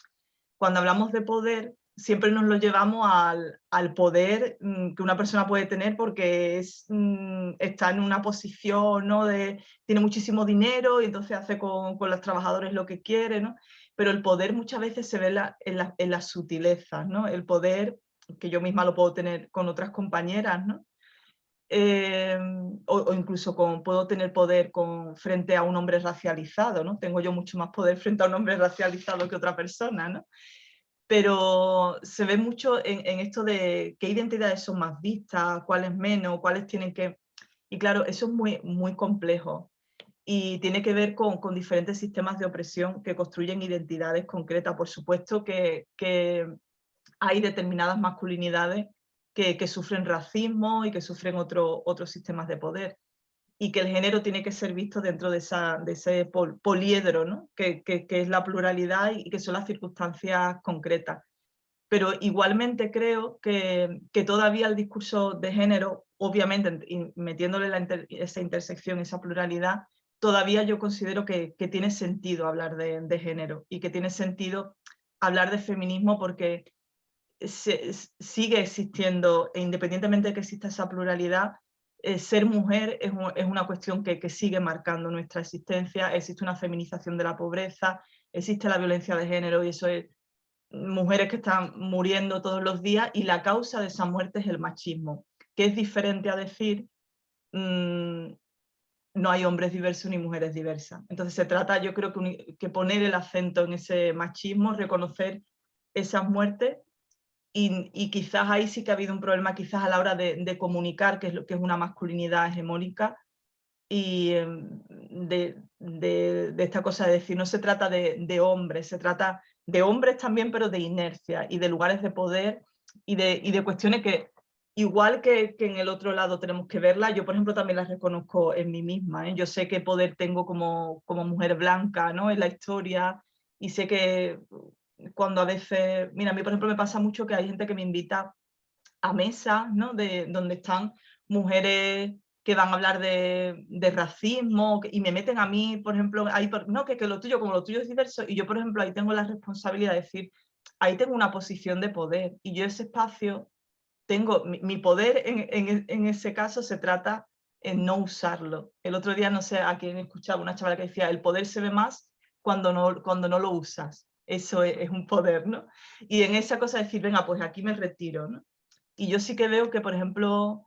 hablamos de poder, siempre nos lo llevamos al poder que una persona puede tener porque está en una posición, ¿no? Tiene muchísimo dinero y entonces hace con los trabajadores lo que quiere, ¿no? Pero el poder muchas veces se ve en las sutilezas, ¿no? El poder, que yo misma lo puedo tener con otras compañeras, ¿no? O incluso puedo tener poder frente a un hombre racializado, ¿no? Tengo yo mucho más poder frente a un hombre racializado que otra persona, ¿no? Pero se ve mucho en esto de qué identidades son más vistas, cuáles menos, cuáles tienen que... Y claro, eso es muy, muy complejo y tiene que ver con diferentes sistemas de opresión que construyen identidades concretas. Por supuesto que hay determinadas masculinidades que sufren racismo y que sufren otros sistemas de poder y que el género tiene que ser visto dentro de ese poliedro, ¿no? que es la pluralidad y que son las circunstancias concretas. Pero igualmente creo que todavía el discurso de género, obviamente metiéndole esa intersección, esa pluralidad, todavía yo considero que tiene sentido hablar de género y que tiene sentido hablar de feminismo porque sigue existiendo, e independientemente de que exista esa pluralidad, ser mujer es una cuestión que sigue marcando nuestra existencia. Existe una feminización de la pobreza, existe la violencia de género y eso es mujeres que están muriendo todos los días y la causa de esa muerte es el machismo, que es diferente a decir no hay hombres diversos ni mujeres diversas. Entonces se trata, yo creo que poner el acento en ese machismo, reconocer esas muertes y quizás ahí sí que ha habido un problema quizás a la hora de comunicar que es una masculinidad hegemónica y de esta cosa de decir no se trata de hombres, se trata de hombres también pero de inercia y de lugares de poder y de cuestiones que igual que en el otro lado tenemos que verlas, yo por ejemplo también las reconozco en mí misma, ¿eh? Yo sé qué poder tengo como mujer blanca, ¿no? En la historia y sé que cuando a veces, mira, a mí por ejemplo me pasa mucho que hay gente que me invita a mesas, ¿no? Donde están mujeres que van a hablar de racismo y me meten a mí, por ejemplo, ahí, no, que lo tuyo, como lo tuyo es diverso, y yo, por ejemplo, ahí tengo la responsabilidad de decir, ahí tengo una posición de poder, y yo ese espacio tengo, mi poder en ese caso se trata en no usarlo. El otro día, no sé a quién escuchaba, una chavala que decía, el poder se ve más cuando no lo usas. Eso es un poder, ¿no? Y en esa cosa de decir, venga, pues aquí me retiro, ¿no? Y yo sí que veo que, por ejemplo,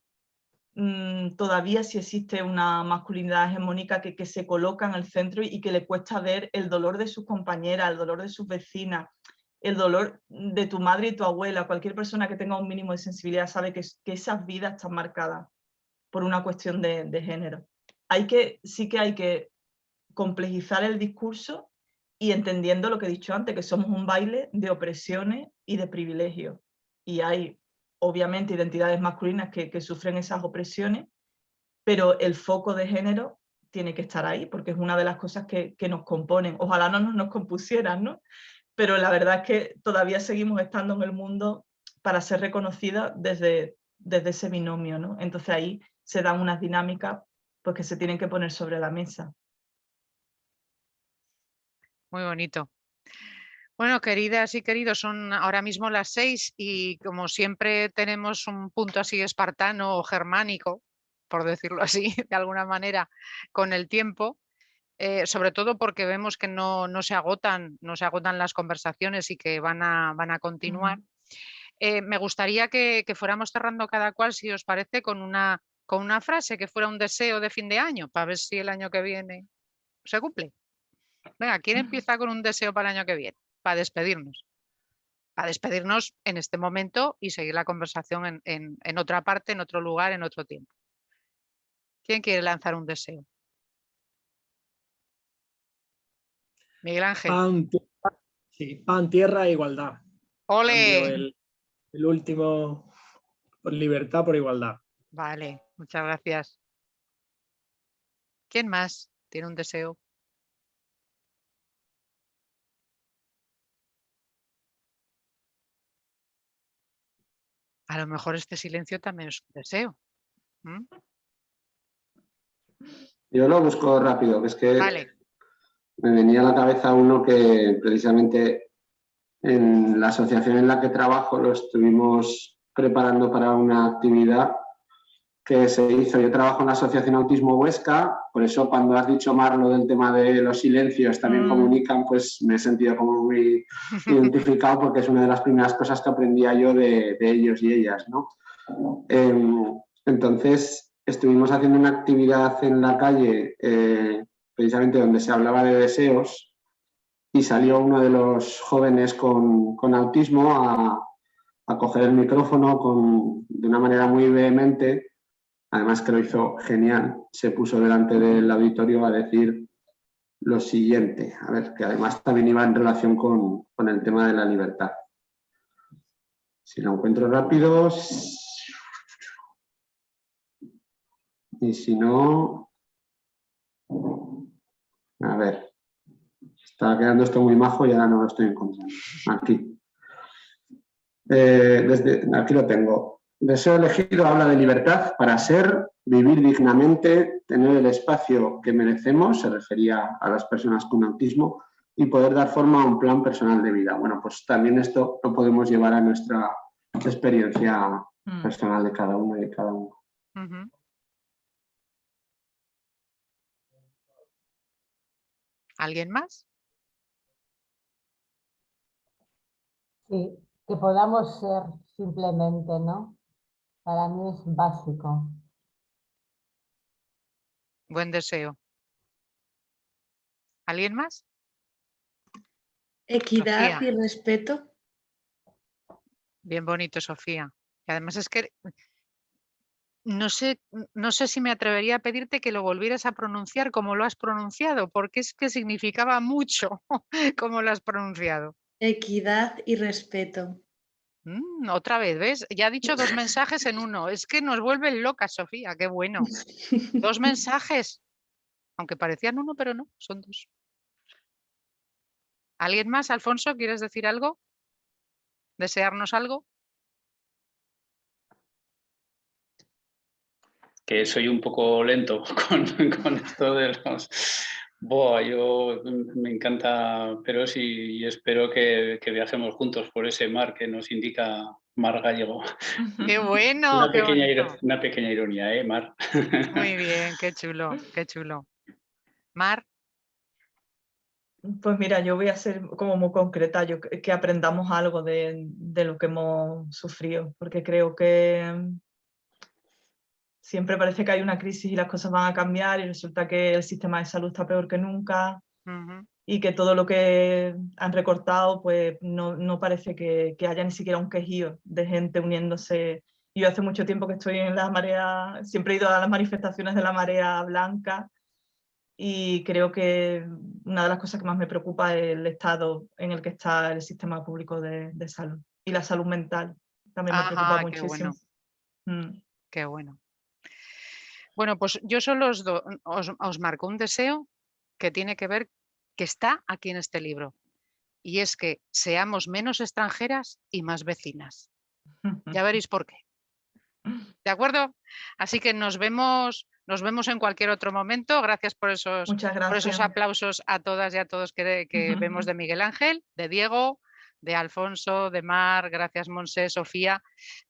todavía sí existe una masculinidad hegemónica que se coloca en el centro y que le cuesta ver el dolor de sus compañeras, el dolor de sus vecinas, el dolor de tu madre y tu abuela. Cualquier persona que tenga un mínimo de sensibilidad sabe que esas vidas están marcadas por una cuestión de género. Sí que hay que complejizar el discurso y entendiendo lo que he dicho antes, que somos un baile de opresiones y de privilegios. Y hay obviamente identidades masculinas que sufren esas opresiones, pero el foco de género tiene que estar ahí, porque es una de las cosas que nos componen. Ojalá no nos compusieran, ¿no? Pero la verdad es que todavía seguimos estando en el mundo para ser reconocidas desde ese binomio, ¿no? Entonces ahí se dan unas dinámicas pues, que se tienen que poner sobre la mesa. Muy bonito. Bueno, queridas y queridos, son ahora mismo las 6 y como siempre tenemos un punto así espartano o germánico, por decirlo así, de alguna manera, con el tiempo, sobre todo porque vemos que no se agotan las conversaciones y que van a continuar. Me gustaría que fuéramos cerrando cada cual, si os parece, con una frase que fuera un deseo de fin de año, para ver si el año que viene se cumple. Venga, ¿quién empieza con un deseo para el año que viene? Para despedirnos. Para despedirnos en este momento y seguir la conversación en otra parte, en otro lugar, en otro tiempo. ¿Quién quiere lanzar un deseo? Miguel Ángel. Pan, tierra e igualdad. ¡Ole! Cambio el último por libertad, por igualdad. Vale, muchas gracias. ¿Quién más tiene un deseo? A lo mejor este silencio también es un deseo. ¿Mm? Yo lo busco rápido, que es que Vale. me venía a la cabeza uno que precisamente en la asociación en la que trabajo lo estuvimos preparando para una actividad que se hizo. Yo trabajo en la Asociación Autismo Huesca, por eso cuando has dicho, Mar, lo del tema de los silencios también comunican, pues me he sentido como muy identificado porque es una de las primeras cosas que aprendía yo de ellos y ellas, ¿no? Entonces, estuvimos haciendo una actividad en la calle, precisamente donde se hablaba de deseos, y salió uno de los jóvenes con autismo a coger el micrófono de una manera muy vehemente. Además que lo hizo genial, se puso delante del auditorio a decir lo siguiente, a ver, que además también iba en relación con el tema de la libertad. Si lo encuentro rápido, y si no, a ver, estaba quedando esto muy majo y ahora no lo estoy encontrando. Aquí. Aquí lo tengo. Deseo elegido habla de libertad para ser, vivir dignamente, tener el espacio que merecemos, se refería a las personas con autismo, y poder dar forma a un plan personal de vida. Bueno, pues también esto lo podemos llevar a nuestra experiencia personal de cada uno y de cada uno. ¿Alguien más? Sí, que podamos ser simplemente, ¿no? Para mí es básico. Buen deseo. ¿Alguien más? Equidad Sofía. y respeto. Bien bonito, Sofía. Y además es que no sé si me atrevería a pedirte que lo volvieras a pronunciar como lo has pronunciado, porque es que significaba mucho como lo has pronunciado. Equidad y respeto. Otra vez, ¿ves? Ya ha dicho 2 mensajes en uno. Es que nos vuelven locas, Sofía. Qué bueno. 2 mensajes. Aunque parecían uno, pero no, son 2. ¿Alguien más? Alfonso, ¿quieres decir algo? ¿Desearnos algo? Que soy un poco lento con esto de los... yo me encanta Peros y espero que viajemos juntos por ese mar que nos indica Mar Gallego. ¡Qué bueno! Una pequeña ironía, ¿eh, Mar? Muy bien, qué chulo, qué chulo. Mar. Pues mira, yo voy a ser como muy concreta, que aprendamos algo de lo que hemos sufrido, porque creo que siempre parece que hay una crisis y las cosas van a cambiar y resulta que el sistema de salud está peor que nunca y que todo lo que han recortado pues no parece que haya ni siquiera un quejío de gente uniéndose. Yo hace mucho tiempo que estoy en la marea, siempre he ido a las manifestaciones de la marea blanca y creo que una de las cosas que más me preocupa es el estado en el que está el sistema público de salud y la salud mental. También me preocupa muchísimo. Bueno. Qué bueno. Bueno, pues yo solo os marco un deseo que tiene que ver, que está aquí en este libro, y es que seamos menos extranjeras y más vecinas. Ya veréis por qué. ¿De acuerdo? Así que nos vemos en cualquier otro momento. Gracias por esos aplausos a todas y a todos que vemos de Miguel Ángel, de Diego, de Alfonso, de Mar, gracias Monse, Sofía.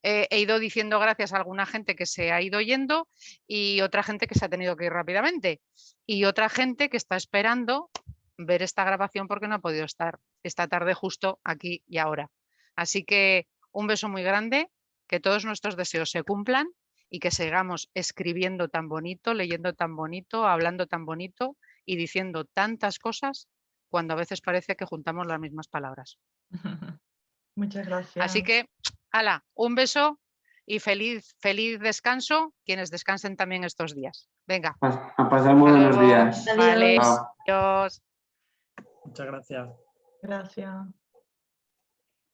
He ido diciendo gracias a alguna gente que se ha ido yendo y otra gente que se ha tenido que ir rápidamente. Y otra gente que está esperando ver esta grabación porque no ha podido estar esta tarde justo aquí y ahora. Así que un beso muy grande, que todos nuestros deseos se cumplan y que sigamos escribiendo tan bonito, leyendo tan bonito, hablando tan bonito y diciendo tantas cosas cuando a veces parece que juntamos las mismas palabras. Muchas gracias. Así que, hala, un beso y feliz descanso, quienes descansen también estos días. Venga. A pasar muy buenos días. Vale, Adiós. adiós. Muchas gracias. Gracias.